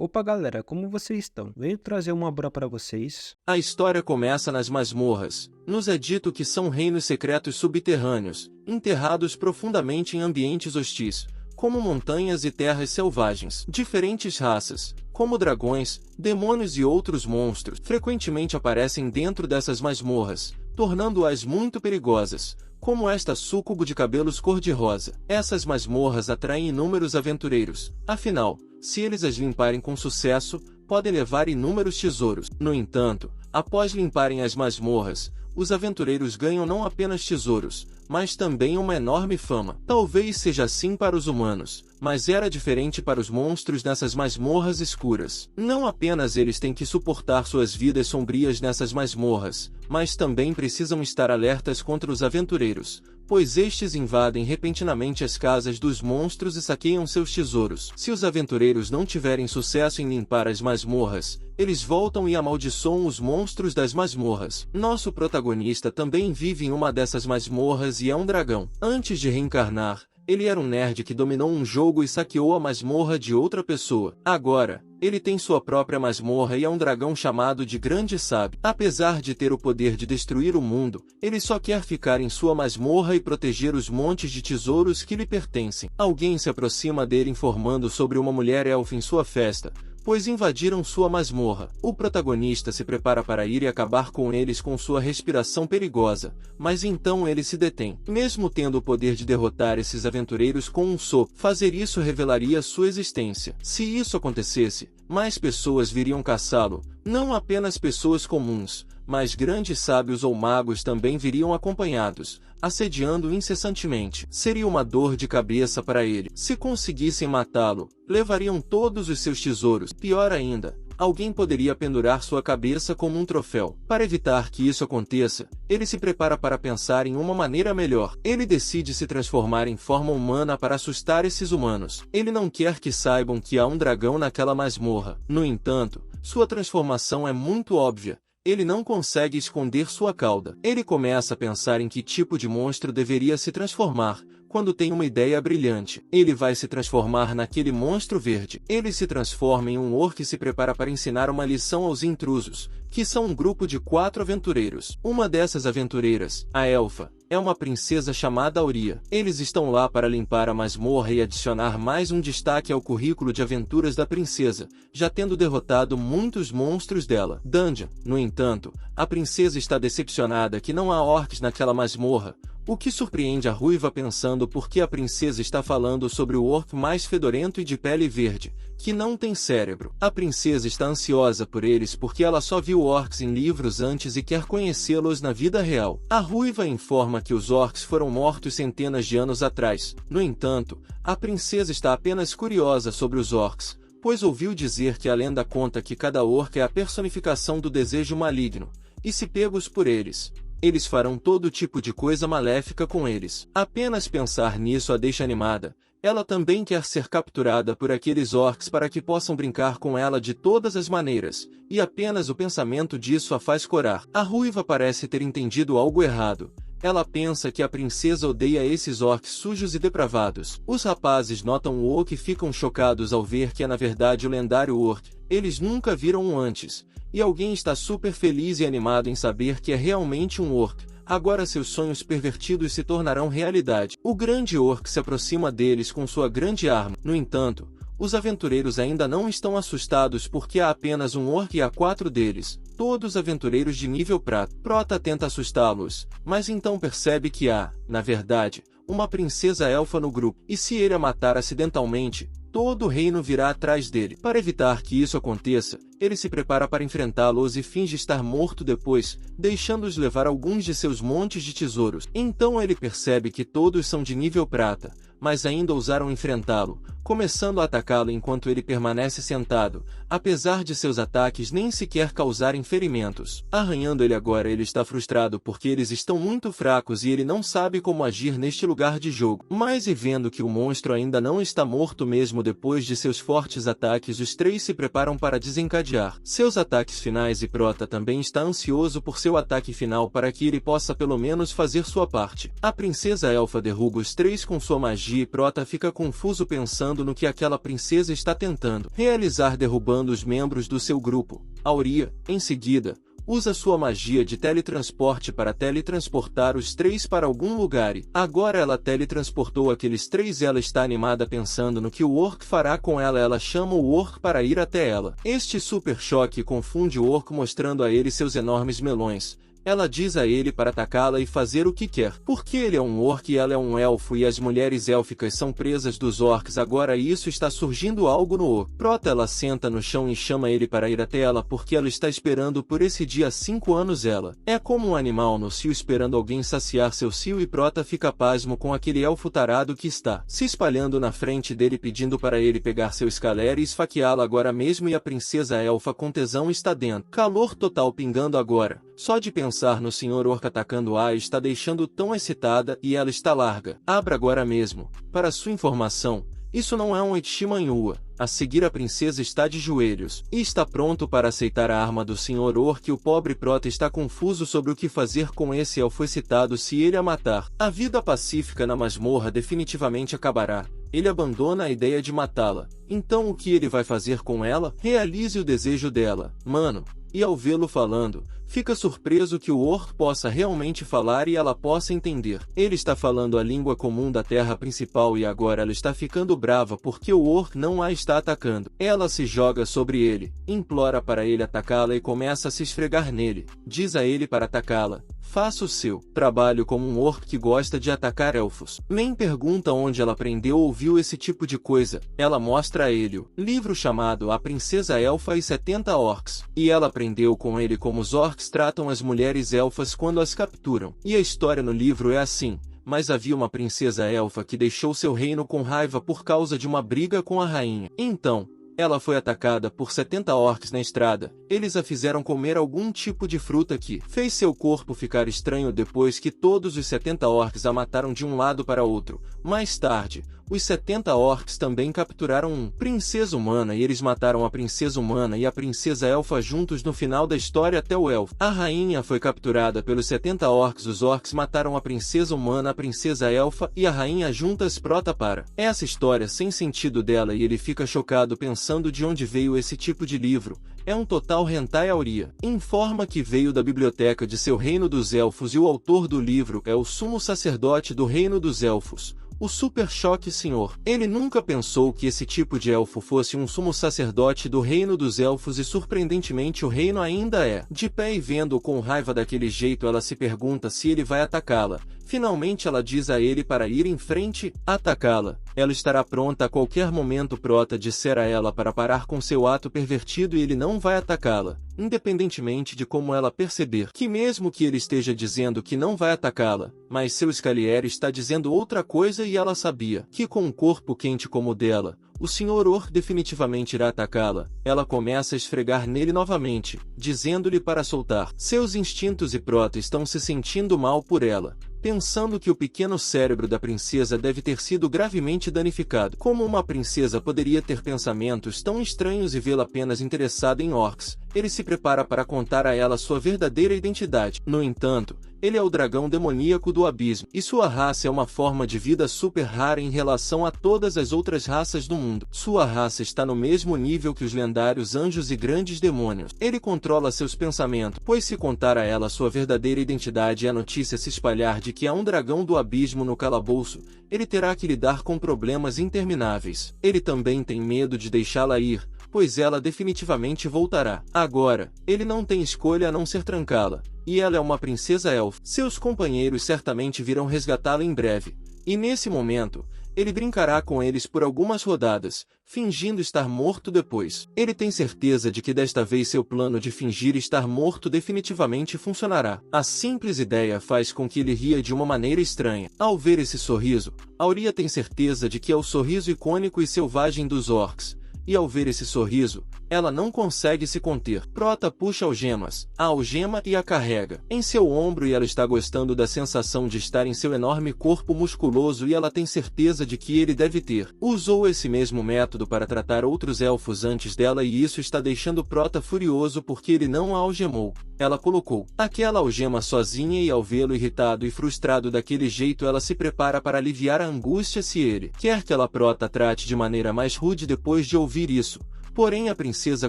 Opa galera, como vocês estão? Venho trazer uma obra para vocês. A história começa nas masmorras. Nos é dito que são reinos secretos subterrâneos, enterrados profundamente em ambientes hostis, como montanhas e terras selvagens. Diferentes raças, como dragões, demônios e outros monstros, frequentemente aparecem dentro dessas masmorras, tornando-as muito perigosas, como esta súcubo de cabelos cor-de-rosa. Essas masmorras atraem inúmeros aventureiros, afinal, se eles as limparem com sucesso, podem levar inúmeros tesouros. No entanto, após limparem as masmorras, os aventureiros ganham não apenas tesouros, mas também uma enorme fama. Talvez seja assim para os humanos, mas era diferente para os monstros nessas masmorras escuras. Não apenas eles têm que suportar suas vidas sombrias nessas masmorras, mas também precisam estar alertas contra os aventureiros, pois estes invadem repentinamente as casas dos monstros e saqueiam seus tesouros. Se os aventureiros não tiverem sucesso em limpar as masmorras, eles voltam e amaldiçoam os monstros das masmorras. Nosso protagonista também vive em uma dessas masmorras e é um dragão. Antes de reencarnar, ele era um nerd que dominou um jogo e saqueou a masmorra de outra pessoa. Agora, ele tem sua própria masmorra e é um dragão chamado de Grande Sábio. Apesar de ter o poder de destruir o mundo, ele só quer ficar em sua masmorra e proteger os montes de tesouros que lhe pertencem. Alguém se aproxima dele informando sobre uma mulher elfa em sua festa, pois invadiram sua masmorra. O protagonista se prepara para ir e acabar com eles com sua respiração perigosa, mas então ele se detém. Mesmo tendo o poder de derrotar esses aventureiros com um sopro, fazer isso revelaria sua existência. Se isso acontecesse, mais pessoas viriam caçá-lo, não apenas pessoas comuns, mas grandes sábios ou magos também viriam acompanhados, assediando incessantemente. Seria uma dor de cabeça para ele. Se conseguissem matá-lo, levariam todos os seus tesouros. Pior ainda, alguém poderia pendurar sua cabeça como um troféu. Para evitar que isso aconteça, ele se prepara para pensar em uma maneira melhor. Ele decide se transformar em forma humana para assustar esses humanos. Ele não quer que saibam que há um dragão naquela masmorra. No entanto, sua transformação é muito óbvia. Ele não consegue esconder sua cauda. Ele começa a pensar em que tipo de monstro deveria se transformar, quando tem uma ideia brilhante. Ele vai se transformar naquele monstro verde. Ele se transforma em um orc e se prepara para ensinar uma lição aos intrusos, que são um grupo de 4 aventureiros. Uma dessas aventureiras, a elfa, é uma princesa chamada Auria. Eles estão lá para limpar a masmorra e adicionar mais um destaque ao currículo de aventuras da princesa, já tendo derrotado muitos monstros dela. Dungeon. No entanto, a princesa está decepcionada que não há orcs naquela masmorra, o que surpreende a ruiva pensando porque a princesa está falando sobre o orc mais fedorento e de pele verde, que não tem cérebro. A princesa está ansiosa por eles porque ela só viu orcs em livros antes e quer conhecê-los na vida real. A ruiva informa que os orcs foram mortos centenas de anos atrás. No entanto, a princesa está apenas curiosa sobre os orcs, pois ouviu dizer que a lenda conta que cada orc é a personificação do desejo maligno, e se pegos por eles, eles farão todo tipo de coisa maléfica com eles. Apenas pensar nisso a deixa animada. Ela também quer ser capturada por aqueles orcs para que possam brincar com ela de todas as maneiras, e apenas o pensamento disso a faz corar. A ruiva parece ter entendido algo errado. Ela pensa que a princesa odeia esses orcs sujos e depravados. Os rapazes notam o orc e ficam chocados ao ver que é na verdade o lendário orc. Eles nunca viram um antes. E alguém está super feliz e animado em saber que é realmente um orc. Agora seus sonhos pervertidos se tornarão realidade. O grande orc se aproxima deles com sua grande arma. No entanto, os aventureiros ainda não estão assustados porque há apenas um orc e há 4 deles, todos aventureiros de nível prata. Prota tenta assustá-los, mas então percebe que há, na verdade, uma princesa elfa no grupo. E se ele a matar acidentalmente, todo o reino virá atrás dele. Para evitar que isso aconteça, ele se prepara para enfrentá-los e finge estar morto depois, deixando-os levar alguns de seus montes de tesouros. Então ele percebe que todos são de nível prata, mas ainda ousaram enfrentá-lo, começando a atacá-lo enquanto ele permanece sentado, apesar de seus ataques nem sequer causarem ferimentos. Arranhando ele agora, ele está frustrado porque eles estão muito fracos e ele não sabe como agir neste lugar de jogo. Mas e vendo que o monstro ainda não está morto mesmo depois de seus fortes ataques, os 3 se preparam para desencadear bombardear seus ataques finais e Prota também está ansioso por seu ataque final para que ele possa pelo menos fazer sua parte. A princesa elfa derruba os três com sua magia e Prota fica confuso pensando no que aquela princesa está tentando realizar, derrubando os membros do seu grupo. Auria, em seguida, usa sua magia de teletransporte para teletransportar os três para algum lugar e, agora ela teletransportou aqueles três e ela está animada pensando no que o orc fará com ela. Ela chama o orc para ir até ela. Este super choque confunde o orc, mostrando a ele seus enormes melões. Ela diz a ele para atacá-la e fazer o que quer, porque ele é um orc e ela é um elfo e as mulheres élficas são presas dos orcs. Agora isso está surgindo algo no orc. Prota, ela senta no chão e chama ele para ir até ela porque ela está esperando por esse dia há 5 anos. Ela é como um animal no cio esperando alguém saciar seu cio e Prota fica pasmo com aquele elfo tarado que está se espalhando na frente dele pedindo para ele pegar seu escaler e esfaqueá-la agora mesmo, e a princesa elfa com tesão está dentro. Calor total pingando agora. Só de pensar no Sr. Orc atacando a está deixando tão excitada e ela está larga. Abra agora mesmo. Para sua informação, isso não é um Etchimanhua. A seguir a princesa está de joelhos e está pronto para aceitar a arma do Sr. Orc. O pobre Prota está confuso sobre o que fazer com esse elfo excitado. Se ele a matar, a vida pacífica na masmorra definitivamente acabará. Ele abandona a ideia de matá-la. Então o que ele vai fazer com ela? Realize o desejo dela, mano. E ao vê-lo falando, fica surpreso que o orc possa realmente falar e ela possa entender. Ele está falando a língua comum da terra principal e agora ela está ficando brava porque o orc não a está atacando. Ela se joga sobre ele, implora para ele atacá-la e começa a se esfregar nele. Diz a ele para atacá-la. Faça o seu trabalho como um orc que gosta de atacar elfos. Nem pergunta onde ela aprendeu ou viu esse tipo de coisa. Ela mostra a ele o livro chamado A Princesa Elfa e 70 Orcs. E ela aprendeu com ele como os orcs tratam as mulheres elfas quando as capturam. E a história no livro é assim. Mas havia uma princesa elfa que deixou seu reino com raiva por causa de uma briga com a rainha. Então, ela foi atacada por 70 orcs na estrada. Eles a fizeram comer algum tipo de fruta que fez seu corpo ficar estranho. Depois que todos os 70 orcs a mataram de um lado para outro. Mais tarde, os 70 orcs também capturaram uma princesa humana e eles mataram a princesa humana e a princesa elfa juntos no final da história até o elfo. A rainha foi capturada pelos 70 orcs. Os orcs mataram a princesa humana, a princesa elfa e a rainha juntas. Prota para essa história sem sentido dela e ele fica chocado pensando de onde veio esse tipo de livro. É um total hentai. Auria informa que veio da biblioteca de seu reino dos elfos e o autor do livro é o sumo sacerdote do reino dos elfos. O Super Choque Senhor. Ele nunca pensou que esse tipo de elfo fosse um sumo sacerdote do reino dos elfos e surpreendentemente o reino ainda é. De pé e vendo com raiva daquele jeito, ela se pergunta se ele vai atacá-la. Finalmente ela diz a ele para ir em frente, atacá-la. Ela estará pronta a qualquer momento. Prota disser a ela para parar com seu ato pervertido e ele não vai atacá-la, independentemente de como ela perceber que mesmo que ele esteja dizendo que não vai atacá-la, mas seu escalier está dizendo outra coisa e ela sabia que com um corpo quente como o dela, o Sr. Orc definitivamente irá atacá-la. Ela começa a esfregar nele novamente, dizendo-lhe para soltar seus instintos e Prota estão se sentindo mal por ela, pensando que o pequeno cérebro da princesa deve ter sido gravemente danificado. Como uma princesa poderia ter pensamentos tão estranhos e vê-la apenas interessada em orcs? Ele se prepara para contar a ela sua verdadeira identidade. No entanto, ele é o dragão demoníaco do abismo, e sua raça é uma forma de vida super rara em relação a todas as outras raças do mundo. Sua raça está no mesmo nível que os lendários anjos e grandes demônios. Ele controla seus pensamentos, pois se contar a ela sua verdadeira identidade e a notícia se espalhar de que há um dragão do abismo no calabouço, ele terá que lidar com problemas intermináveis. Ele também tem medo de deixá-la ir, pois ela definitivamente voltará. Agora, ele não tem escolha a não ser trancá-la. E ela é uma princesa elfa. Seus companheiros certamente virão resgatá-la em breve. E nesse momento, ele brincará com eles por algumas rodadas, fingindo estar morto depois. Ele tem certeza de que desta vez seu plano de fingir estar morto definitivamente funcionará. A simples ideia faz com que ele ria de uma maneira estranha. Ao ver esse sorriso, Auria tem certeza de que é o sorriso icônico e selvagem dos orcs. e ao ver esse sorriso, ela não consegue se conter. Prota puxa a algema e a carrega em seu ombro e ela está gostando da sensação de estar em seu enorme corpo musculoso e ela tem certeza de que ele deve ter. Usou esse mesmo método para tratar outros elfos antes dela e isso está deixando Prota furioso porque ele não a algemou. Ela colocou aquela algema sozinha e ao vê-lo irritado e frustrado daquele jeito ela se prepara para aliviar a angústia se ele quer que ela Prota trate de maneira mais rude depois de ouvir isso. Porém a princesa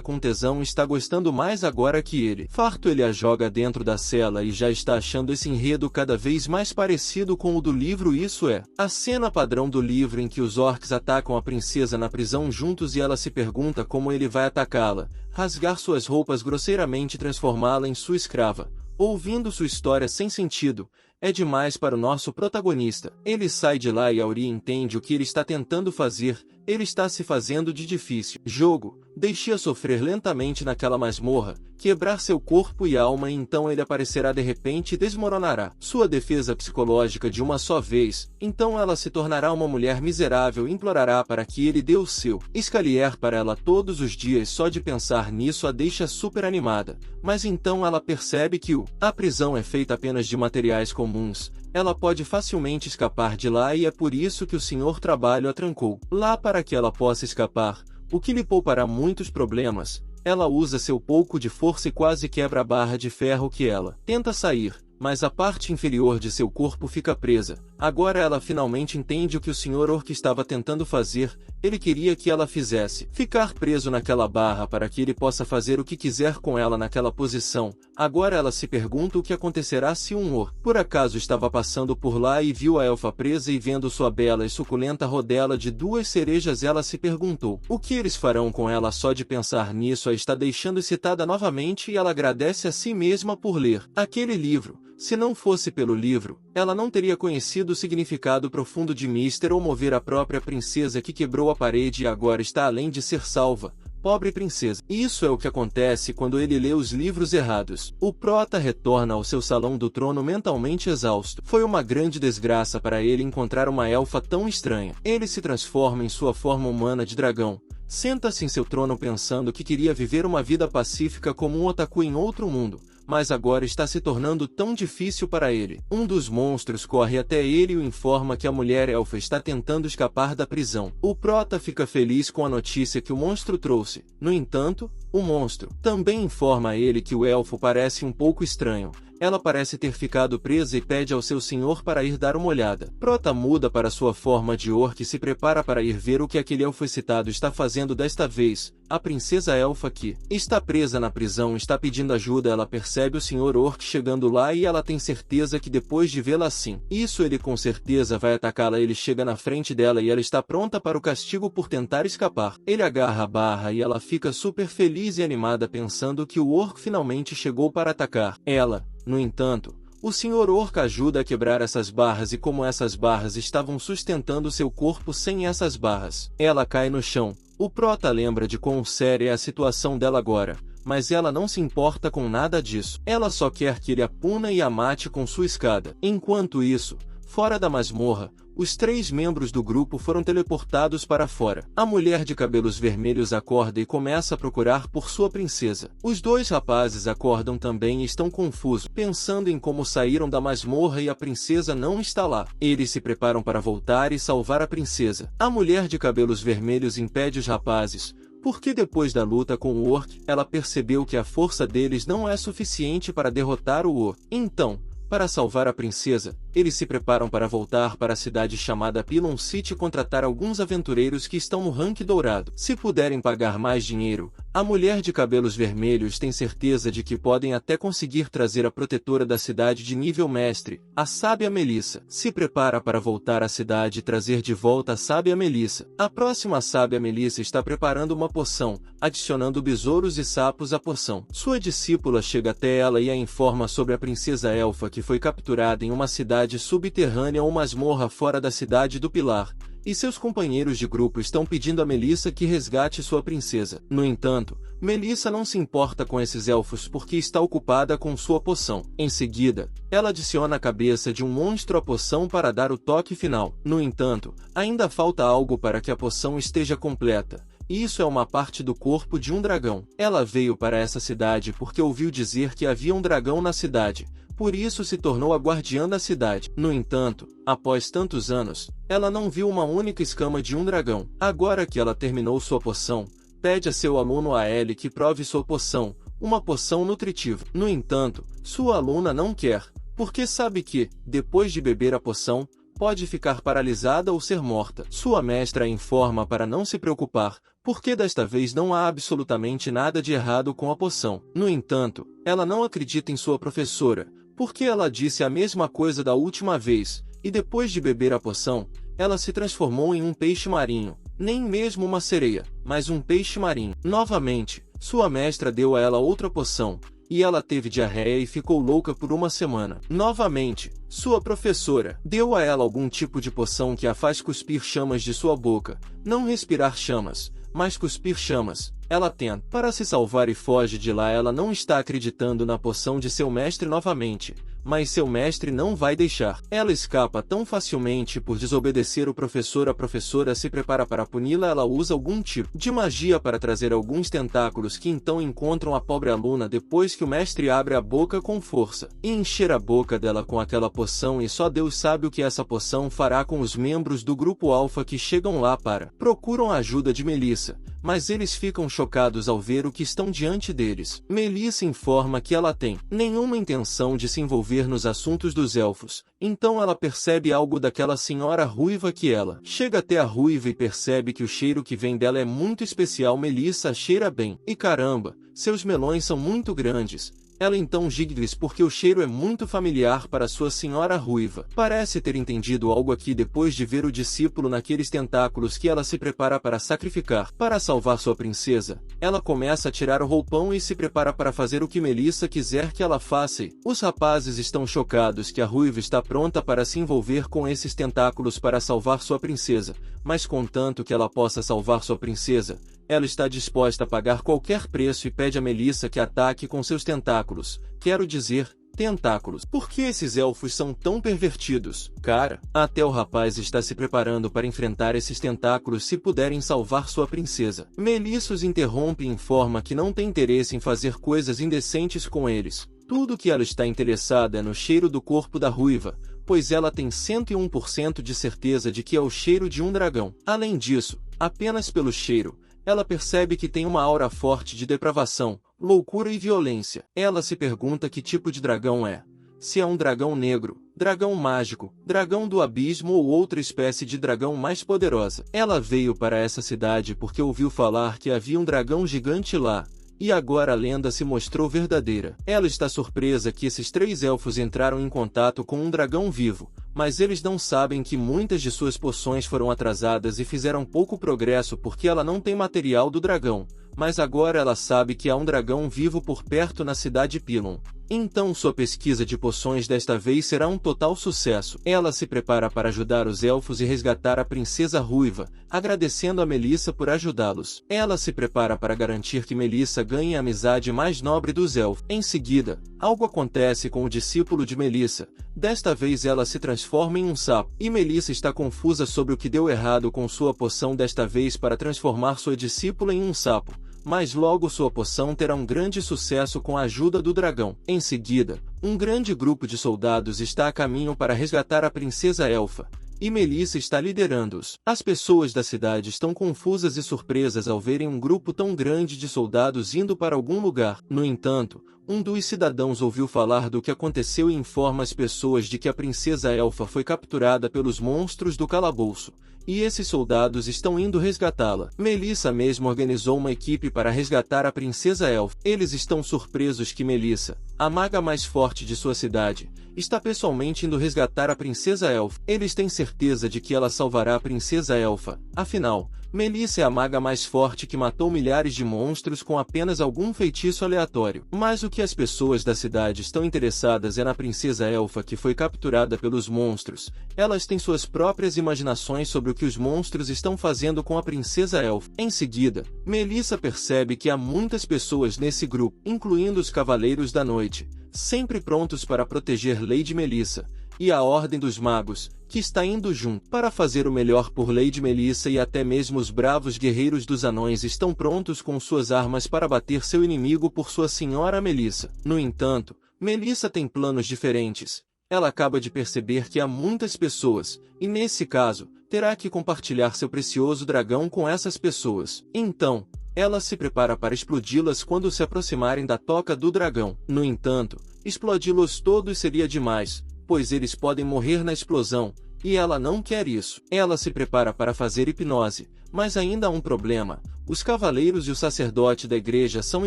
com tesão está gostando mais agora que ele. Farto ele a joga dentro da cela e já está achando esse enredo cada vez mais parecido com o do livro. Isso é a cena padrão do livro em que os orcs atacam a princesa na prisão juntos e ela se pergunta como ele vai atacá-la, rasgar suas roupas grosseiramente e transformá-la em sua escrava. Ouvindo sua história sem sentido, é demais para o nosso protagonista. Ele sai de lá e Auri entende o que ele está tentando fazer. Ele está se fazendo de difícil jogo, deixe-a sofrer lentamente naquela masmorra, quebrar seu corpo e alma e então ele aparecerá de repente e desmoronará sua defesa psicológica de uma só vez, então ela se tornará uma mulher miserável e implorará para que ele dê o seu Scalier para ela todos os dias. Só de pensar nisso a deixa super animada, mas então ela percebe que a prisão é feita apenas de materiais comuns. Ela pode facilmente escapar de lá e é por isso que o Senhor Trabalho a trancou lá para que ela possa escapar, o que lhe poupará muitos problemas. Ela usa seu pouco de força e quase quebra a barra de ferro que ela tenta sair, mas a parte inferior de seu corpo fica presa. Agora ela finalmente entende o que o Sr. Orc estava tentando fazer. Ele queria que ela fizesse ficar preso naquela barra para que ele possa fazer o que quiser com ela naquela posição. Agora ela se pergunta o que acontecerá se um Orc por acaso estava passando por lá e viu a elfa presa e vendo sua bela e suculenta rodela de 2 cerejas. Ela se perguntou o que eles farão com ela. Só de pensar nisso a está deixando excitada novamente e ela agradece a si mesma por ler aquele livro. Se não fosse pelo livro, ela não teria conhecido o significado profundo de Mister ou mover a própria princesa que quebrou a parede e agora está além de ser salva. Pobre princesa. Isso é o que acontece quando ele lê os livros errados. O Prota retorna ao seu salão do trono mentalmente exausto. Foi uma grande desgraça para ele encontrar uma elfa tão estranha. Ele se transforma em sua forma humana de dragão. Senta-se em seu trono pensando que queria viver uma vida pacífica como um otaku em outro mundo. Mas agora está se tornando tão difícil para ele. Um dos monstros corre até ele e o informa que a mulher elfa está tentando escapar da prisão. O Prota fica feliz com a notícia que o monstro trouxe. No entanto, o monstro também informa a ele que o elfo parece um pouco estranho. Ela parece ter ficado presa e pede ao seu senhor para ir dar uma olhada. Prota muda para sua forma de orc e se prepara para ir ver o que aquele elfo excitado está fazendo desta vez. A princesa elfa que está presa na prisão está pedindo ajuda. Ela percebe o Sr. Orc chegando lá e ela tem certeza que depois de vê-la assim, isso ele com certeza vai atacá-la. Ele chega na frente dela e ela está pronta para o castigo por tentar escapar. Ele agarra a barra e ela fica super feliz e animada pensando que o Orc finalmente chegou para atacar ela. No entanto, o Sr. Orc ajuda a quebrar essas barras e como essas barras estavam sustentando seu corpo sem essas barras, ela cai no chão. O Prota lembra de quão séria é a situação dela agora, mas ela não se importa com nada disso. Ela só quer que ele a puna e a mate com sua escada. Enquanto isso, fora da masmorra, os 3 membros do grupo foram teleportados para fora. A mulher de cabelos vermelhos acorda e começa a procurar por sua princesa. Os 2 rapazes acordam também e estão confusos, pensando em como saíram da masmorra e a princesa não está lá. Eles se preparam para voltar e salvar a princesa. A mulher de cabelos vermelhos impede os rapazes, porque depois da luta com o Orc, ela percebeu que a força deles não é suficiente para derrotar o Orc. Então, para salvar a princesa, eles se preparam para voltar para a cidade chamada Pylon City e contratar alguns aventureiros que estão no rank dourado. Se puderem pagar mais dinheiro, a mulher de cabelos vermelhos tem certeza de que podem até conseguir trazer a protetora da cidade de nível mestre, a sábia Melissa. Se prepara para voltar à cidade e trazer de volta a sábia Melissa. A próxima sábia Melissa está preparando uma poção, adicionando besouros e sapos à poção. Sua discípula chega até ela e a informa sobre a princesa elfa que foi capturada em uma cidade subterrânea ou masmorra fora da cidade do Pilar, e seus companheiros de grupo estão pedindo a Melissa que resgate sua princesa. No entanto, Melissa não se importa com esses elfos porque está ocupada com sua poção. Em seguida, ela adiciona a cabeça de um monstro à poção para dar o toque final. No entanto, ainda falta algo para que a poção esteja completa. Isso é uma parte do corpo de um dragão. Ela veio para essa cidade porque ouviu dizer que havia um dragão na cidade. Por isso se tornou a guardiã da cidade. No entanto, após tantos anos, ela não viu uma única escama de um dragão. Agora que ela terminou sua poção, pede a seu aluno Aele que prove sua poção, uma poção nutritiva. No entanto, sua aluna não quer, porque sabe que, depois de beber a poção, pode ficar paralisada ou ser morta. Sua mestra a informa para não se preocupar, porque desta vez não há absolutamente nada de errado com a poção. No entanto, ela não acredita em sua professora, porque ela disse a mesma coisa da última vez, e depois de beber a poção, ela se transformou em um peixe marinho, nem mesmo uma sereia, mas um peixe marinho. Novamente, sua mestra deu a ela outra poção, e ela teve diarreia e ficou louca por uma semana. Novamente, sua professora deu a ela algum tipo de poção que a faz cuspir chamas de sua boca, não respirar chamas, mas cuspir chamas. Ela tenta para se salvar e foge de lá. Ela não está acreditando na poção de seu mestre novamente, mas seu mestre não vai deixar. Ela escapa tão facilmente por desobedecer o professor. A professora se prepara para puni-la. Ela usa algum tipo de magia para trazer alguns tentáculos que então encontram a pobre aluna depois que o mestre abre a boca com força e encher a boca dela com aquela poção, e só Deus sabe o que essa poção fará com os membros do grupo Alpha que chegam lá procuram a ajuda de Melissa, mas eles ficam chocados ao ver o que estão diante deles. Melissa informa que ela tem nenhuma intenção de se envolver nos assuntos dos elfos, então ela percebe algo daquela senhora ruiva que ela chega até a ruiva e percebe que o cheiro que vem dela é muito especial. Melissa cheira bem, e caramba, seus melões são muito grandes. Ela então diz porque o cheiro é muito familiar para sua senhora ruiva. Parece ter entendido algo aqui depois de ver o discípulo naqueles tentáculos que ela se prepara para sacrificar. Para salvar sua princesa, ela começa a tirar o roupão e se prepara para fazer o que Melissa quiser que ela faça. Os rapazes estão chocados que a ruiva está pronta para se envolver com esses tentáculos para salvar sua princesa, mas contanto que ela possa salvar sua princesa, ela está disposta a pagar qualquer preço e pede a Melissa que ataque com seus tentáculos. Quero dizer, tentáculos. Por que esses elfos são tão pervertidos? Cara, até o rapaz está se preparando para enfrentar esses tentáculos se puderem salvar sua princesa. Melissa os interrompe e informa que não tem interesse em fazer coisas indecentes com eles. Tudo que ela está interessada é no cheiro do corpo da ruiva, pois ela tem 101% de certeza de que é o cheiro de um dragão. Além disso, apenas pelo cheiro, ela percebe que tem uma aura forte de depravação, loucura e violência. Ela se pergunta que tipo de dragão é. Se é um dragão negro, dragão mágico, dragão do abismo ou outra espécie de dragão mais poderosa. Ela veio para essa cidade porque ouviu falar que havia um dragão gigante lá, e agora a lenda se mostrou verdadeira. Ela está surpresa que esses 3 elfos entraram em contato com um dragão vivo, mas eles não sabem que muitas de suas poções foram atrasadas e fizeram pouco progresso porque ela não tem material do dragão, mas agora ela sabe que há um dragão vivo por perto na cidade Pilon. Então sua pesquisa de poções desta vez será um total sucesso. Ela se prepara para ajudar os elfos e resgatar a princesa ruiva, agradecendo a Melissa por ajudá-los. Ela se prepara para garantir que Melissa ganhe a amizade mais nobre dos elfos. Em seguida, algo acontece com o discípulo de Melissa. Desta vez ela se transforma em um sapo, e Melissa está confusa sobre o que deu errado com sua poção desta vez para transformar sua discípula em um sapo. Mas logo sua poção terá um grande sucesso com a ajuda do dragão. Em seguida, um grande grupo de soldados está a caminho para resgatar a princesa elfa, e Melissa está liderando-os. As pessoas da cidade estão confusas e surpresas ao verem um grupo tão grande de soldados indo para algum lugar. No entanto, um dos cidadãos ouviu falar do que aconteceu e informa as pessoas de que a princesa elfa foi capturada pelos monstros do calabouço, e esses soldados estão indo resgatá-la. Melissa mesmo organizou uma equipe para resgatar a princesa elfa. Eles estão surpresos que Melissa, a maga mais forte de sua cidade, está pessoalmente indo resgatar a princesa elfa. Eles têm certeza de que ela salvará a princesa elfa. Afinal, Melissa é a maga mais forte que matou milhares de monstros com apenas algum feitiço aleatório. Mas o que as pessoas da cidade estão interessadas é na princesa elfa que foi capturada pelos monstros. Elas têm suas próprias imaginações sobre o que os monstros estão fazendo com a princesa elfa. Em seguida, Melissa percebe que há muitas pessoas nesse grupo, incluindo os Cavaleiros da Noite, sempre prontos para proteger Lady Melissa, e a Ordem dos Magos, que está indo junto. Para fazer o melhor por Lady Melissa, e até mesmo os bravos guerreiros dos anões estão prontos com suas armas para bater seu inimigo por sua senhora Melissa. No entanto, Melissa tem planos diferentes. Ela acaba de perceber que há muitas pessoas, e nesse caso, terá que compartilhar seu precioso dragão com essas pessoas. Então, ela se prepara para explodi-las quando se aproximarem da toca do dragão. No entanto, explodi-los todos seria demais, pois eles podem morrer na explosão, e ela não quer isso. Ela se prepara para fazer hipnose, mas ainda há um problema. Os cavaleiros e o sacerdote da igreja são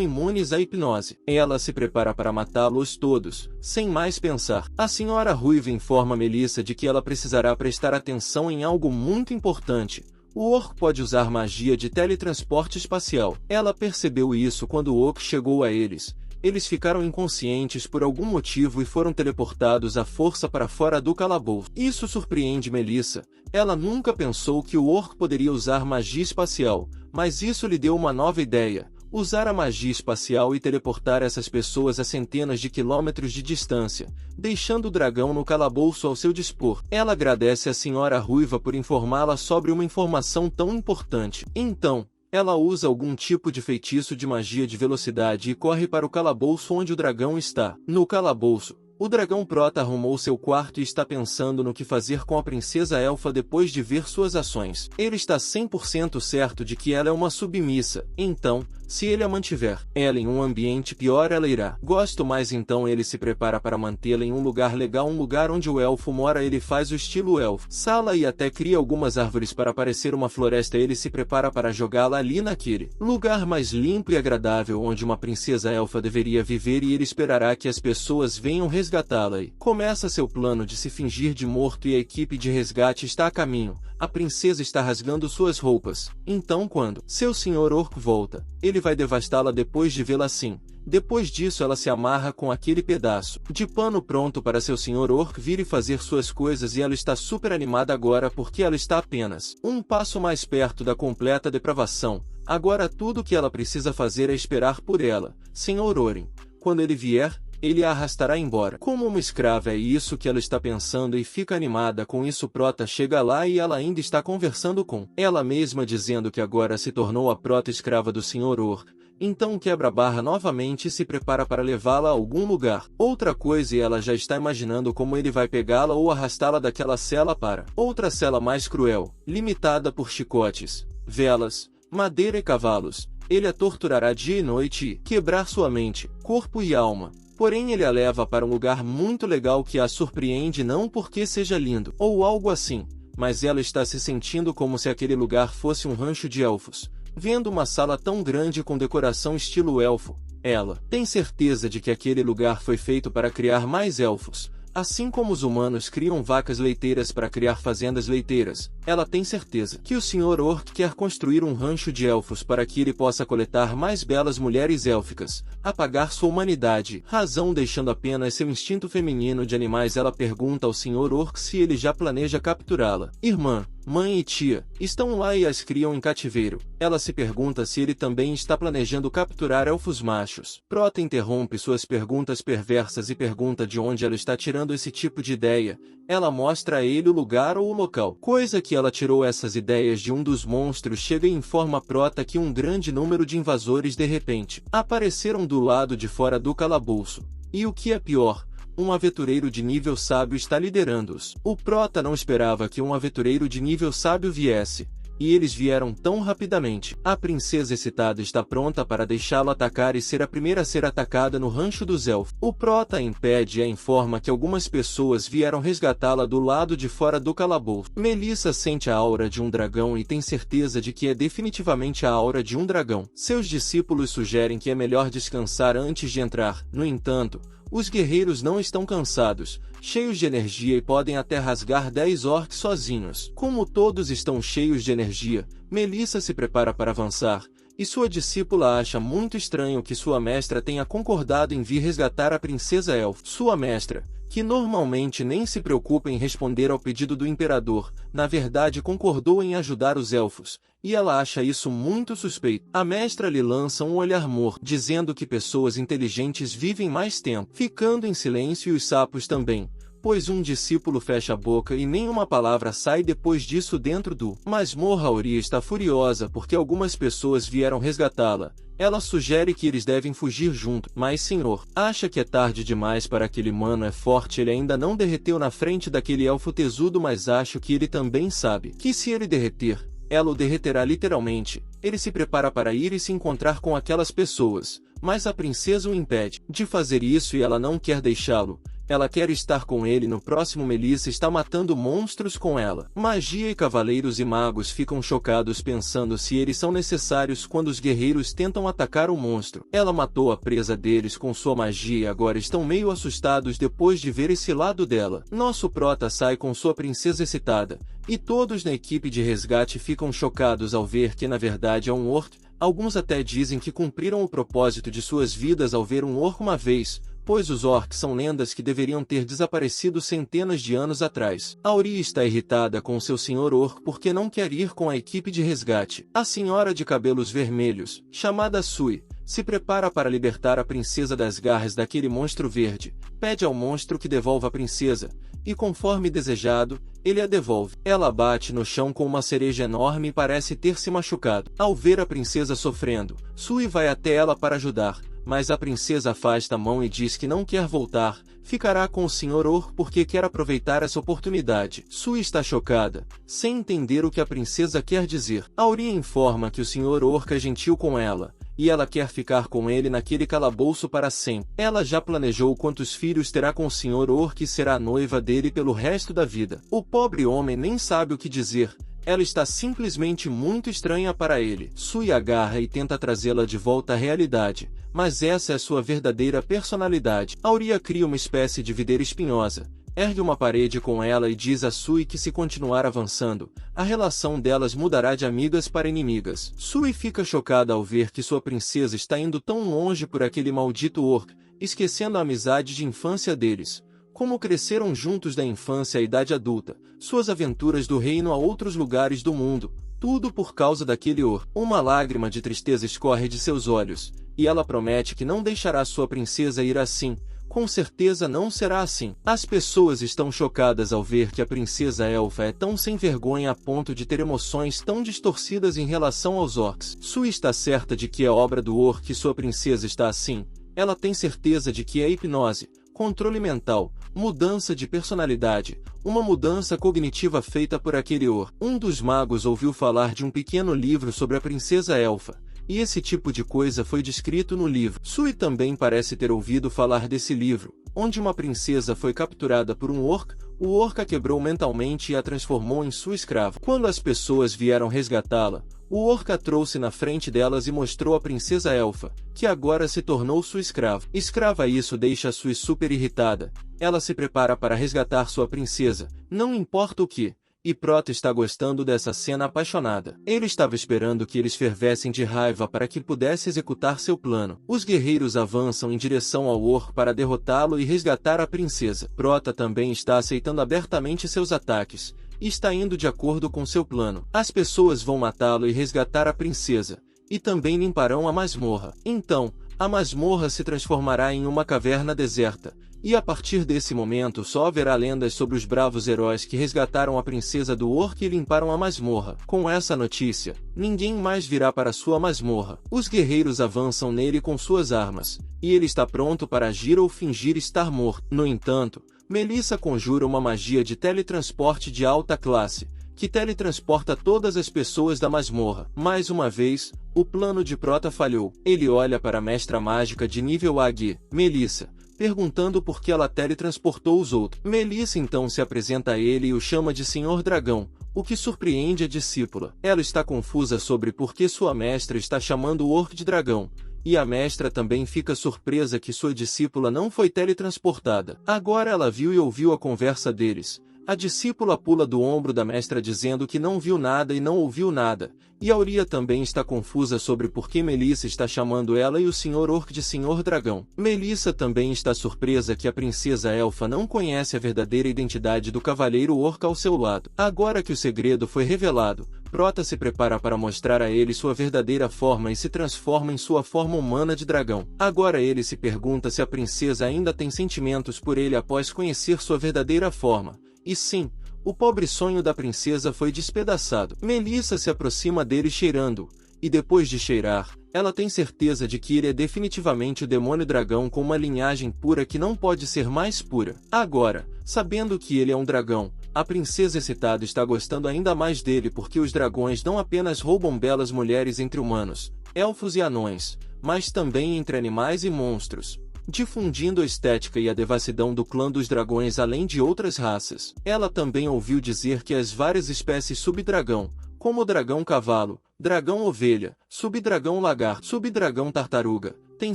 imunes à hipnose. Ela se prepara para matá-los todos, sem mais pensar. A senhora Ruiva informa Melissa de que ela precisará prestar atenção em algo muito importante. O orc pode usar magia de teletransporte espacial. Ela percebeu isso quando o orc chegou a eles. Eles ficaram inconscientes por algum motivo e foram teleportados à força para fora do calabouço. Isso surpreende Melissa. Ela nunca pensou que o orc poderia usar magia espacial, mas isso lhe deu uma nova ideia. Usar a magia espacial e teleportar essas pessoas a centenas de quilômetros de distância, deixando o dragão no calabouço ao seu dispor. Ela agradece à senhora Ruiva por informá-la sobre uma informação tão importante. Então, ela usa algum tipo de feitiço de magia de velocidade e corre para o calabouço onde o dragão está. No calabouço, o dragão Prota arrumou seu quarto e está pensando no que fazer com a princesa elfa depois de ver suas ações. Ele está 100% certo de que ela é uma submissa, então, se ele a mantiver ela em um ambiente pior, ela irá. Gosto mais, então ele se prepara para mantê-la em um lugar legal, um lugar onde o elfo mora. Ele faz o estilo elfo. Sala e até cria algumas árvores para parecer uma floresta. Ele se prepara para jogá-la ali naquele lugar mais limpo e agradável onde uma princesa elfa deveria viver, e ele esperará que as pessoas venham resgatá-la e começa seu plano de se fingir de morto, e a equipe de resgate está a caminho. A princesa está rasgando suas roupas. Então, quando seu senhor orc volta, ele vai devastá-la depois de vê-la assim. Depois disso, ela se amarra com aquele pedaço de pano pronto para seu senhor orc vir e fazer suas coisas, e ela está super animada agora porque ela está apenas um passo mais perto da completa depravação. Agora tudo o que ela precisa fazer é esperar por ela, senhor Orin. Quando ele vier, ele a arrastará embora. Como uma escrava, é isso que ela está pensando e fica animada com isso. Prota chega lá e ela ainda está conversando com ela mesma, dizendo que agora se tornou a prota escrava do Sr. Orc. Então quebra a barra novamente e se prepara para levá-la a algum lugar. Outra coisa, e ela já está imaginando como ele vai pegá-la ou arrastá-la daquela cela para outra cela mais cruel, limitada por chicotes, velas, madeira e cavalos. Ele a torturará dia e noite e quebrar sua mente, corpo e alma. Porém ele a leva para um lugar muito legal que a surpreende, não porque seja lindo ou algo assim, mas ela está se sentindo como se aquele lugar fosse um rancho de elfos. Vendo uma sala tão grande com decoração estilo elfo, ela tem certeza de que aquele lugar foi feito para criar mais elfos. Assim como os humanos criam vacas leiteiras para criar fazendas leiteiras, ela tem certeza que o Sr. Orc quer construir um rancho de elfos para que ele possa coletar mais belas mulheres élficas, apagar sua humanidade, razão deixando apenas seu instinto feminino de animais. Ela pergunta ao Sr. Orc se ele já planeja capturá-la. Irmã, mãe e tia estão lá e as criam em cativeiro. Ela se pergunta se ele também está planejando capturar elfos machos. Prota interrompe suas perguntas perversas e pergunta de onde ela está tirando esse tipo de ideia. Ela mostra a ele o lugar ou o local, coisa que ela tirou essas ideias de um dos monstros. Chega e informa Prota que um grande número de invasores de repente apareceram do lado de fora do calabouço. E o que é pior, um aventureiro de nível sábio está liderando-os. O Prota não esperava que um aventureiro de nível sábio viesse, e eles vieram tão rapidamente. A princesa excitada está pronta para deixá-lo atacar e ser a primeira a ser atacada no rancho dos elfos. O Prota a impede e a informa que algumas pessoas vieram resgatá-la do lado de fora do calabouço. Melissa sente a aura de um dragão e tem certeza de que é definitivamente a aura de um dragão. Seus discípulos sugerem que é melhor descansar antes de entrar. No entanto, os guerreiros não estão cansados, cheios de energia, e podem até rasgar 10 orcs sozinhos. Como todos estão cheios de energia, Melissa se prepara para avançar, e sua discípula acha muito estranho que sua mestra tenha concordado em vir resgatar a princesa elfa. Sua mestra, que normalmente nem se preocupa em responder ao pedido do imperador, na verdade concordou em ajudar os elfos, e ela acha isso muito suspeito. A mestra lhe lança um olhar morto, dizendo que pessoas inteligentes vivem mais tempo. Ficando em silêncio, e os sapos também, Depois um discípulo fecha a boca e nenhuma palavra sai depois disso dentro do masmorra. Auria está furiosa porque algumas pessoas vieram resgatá-la. Ela sugere que eles devem fugir junto, mas senhor, acha que é tarde demais para aquele mano é forte, ele ainda não derreteu na frente daquele elfo tesudo, mas acho que ele também sabe que se ele derreter, ela o derreterá literalmente. Ele se prepara para ir e se encontrar com aquelas pessoas, mas a princesa o impede de fazer isso e ela não quer deixá-lo. Ela quer estar com ele no próximo. Melissa está matando monstros com ela. Magia e cavaleiros e magos ficam chocados pensando se eles são necessários quando os guerreiros tentam atacar o monstro. Ela matou a presa deles com sua magia e agora estão meio assustados depois de ver esse lado dela. Nosso prota sai com sua princesa excitada, e todos na equipe de resgate ficam chocados ao ver que na verdade é um orc. Alguns até dizem que cumpriram o propósito de suas vidas ao ver um orc uma vez, pois os orcs são lendas que deveriam ter desaparecido centenas de anos atrás. Auria está irritada com seu senhor orc porque não quer ir com a equipe de resgate. A senhora de cabelos vermelhos, chamada Sui, se prepara para libertar a princesa das garras daquele monstro verde. Pede ao monstro que devolva a princesa, e conforme desejado, ele a devolve. Ela bate no chão com uma cereja enorme e parece ter se machucado. Ao ver a princesa sofrendo, Sui vai até ela para ajudar, mas a princesa afasta a mão e diz que não quer voltar, ficará com o Sr. Orc porque quer aproveitar essa oportunidade. Sui está chocada, sem entender o que a princesa quer dizer. Auria informa que o Sr. Orc é gentil com ela, e ela quer ficar com ele naquele calabouço para sempre. Ela já planejou quantos filhos terá com o Sr. Orc e será noiva dele pelo resto da vida. O pobre homem nem sabe o que dizer. Ela está simplesmente muito estranha para ele. Sui agarra e tenta trazê-la de volta à realidade, mas essa é sua verdadeira personalidade. Auria cria uma espécie de videira espinhosa, ergue uma parede com ela e diz a Sui que se continuar avançando, a relação delas mudará de amigas para inimigas. Sui fica chocada ao ver que sua princesa está indo tão longe por aquele maldito orc, esquecendo a amizade de infância deles. Como cresceram juntos da infância à idade adulta, suas aventuras do reino a outros lugares do mundo, tudo por causa daquele orc. Uma lágrima de tristeza escorre de seus olhos, e ela promete que não deixará sua princesa ir assim. Com certeza não será assim. As pessoas estão chocadas ao ver que a princesa elfa é tão sem vergonha a ponto de ter emoções tão distorcidas em relação aos orcs. Sui está certa de que é obra do orc que sua princesa está assim. Ela tem certeza de que é hipnose, controle mental, mudança de personalidade, uma mudança cognitiva feita por aquele orc. Um dos magos ouviu falar de um pequeno livro sobre a princesa elfa, e esse tipo de coisa foi descrito no livro. Sui também parece ter ouvido falar desse livro, onde uma princesa foi capturada por um orc. O orc a quebrou mentalmente e a transformou em sua escrava. Quando as pessoas vieram resgatá-la, o orc a trouxe na frente delas e mostrou a princesa elfa, que agora se tornou sua escrava. Escrava, isso deixa Sui super irritada. Ela se prepara para resgatar sua princesa, não importa o que. E Prota está gostando dessa cena apaixonada. Ele estava esperando que eles fervessem de raiva para que pudesse executar seu plano. Os guerreiros avançam em direção ao orc para derrotá-lo e resgatar a princesa. Prota também está aceitando abertamente seus ataques, e está indo de acordo com seu plano. As pessoas vão matá-lo e resgatar a princesa, e também limparão a masmorra. Então, a masmorra se transformará em uma caverna deserta, e a partir desse momento só haverá lendas sobre os bravos heróis que resgataram a princesa do orc e limparam a masmorra. Com essa notícia, ninguém mais virá para sua masmorra. Os guerreiros avançam nele com suas armas, e ele está pronto para agir ou fingir estar morto. No entanto, Melissa conjura uma magia de teletransporte de alta classe, que teletransporta todas as pessoas da masmorra. Mais uma vez, o plano de Prota falhou. Ele olha para a mestra mágica de nível AG, Melissa, perguntando por que ela teletransportou os outros. Melissa então se apresenta a ele e o chama de Senhor Dragão, o que surpreende a discípula. Ela está confusa sobre por que sua mestra está chamando o orc de dragão, e a mestra também fica surpresa que sua discípula não foi teletransportada. Agora ela viu e ouviu a conversa deles. A discípula pula do ombro da mestra dizendo que não viu nada e não ouviu nada, e Auria também está confusa sobre por que Melissa está chamando ela e o Sr. Orc de Senhor Dragão. Melissa também está surpresa que a princesa elfa não conhece a verdadeira identidade do cavaleiro orc ao seu lado. Agora que o segredo foi revelado, Prota se prepara para mostrar a ele sua verdadeira forma e se transforma em sua forma humana de dragão. Agora ele se pergunta se a princesa ainda tem sentimentos por ele após conhecer sua verdadeira forma. E sim, o pobre sonho da princesa foi despedaçado. Melissa se aproxima dele cheirando-o, e depois de cheirar, ela tem certeza de que ele é definitivamente o demônio dragão com uma linhagem pura que não pode ser mais pura. Agora, sabendo que ele é um dragão, a princesa excitada está gostando ainda mais dele porque os dragões não apenas roubam belas mulheres entre humanos, elfos e anões, mas também entre animais e monstros, difundindo a estética e a devassidão do clã dos dragões além de outras raças. Ela também ouviu dizer que as várias espécies subdragão, como o dragão cavalo, dragão ovelha, subdragão lagarto, subdragão tartaruga, têm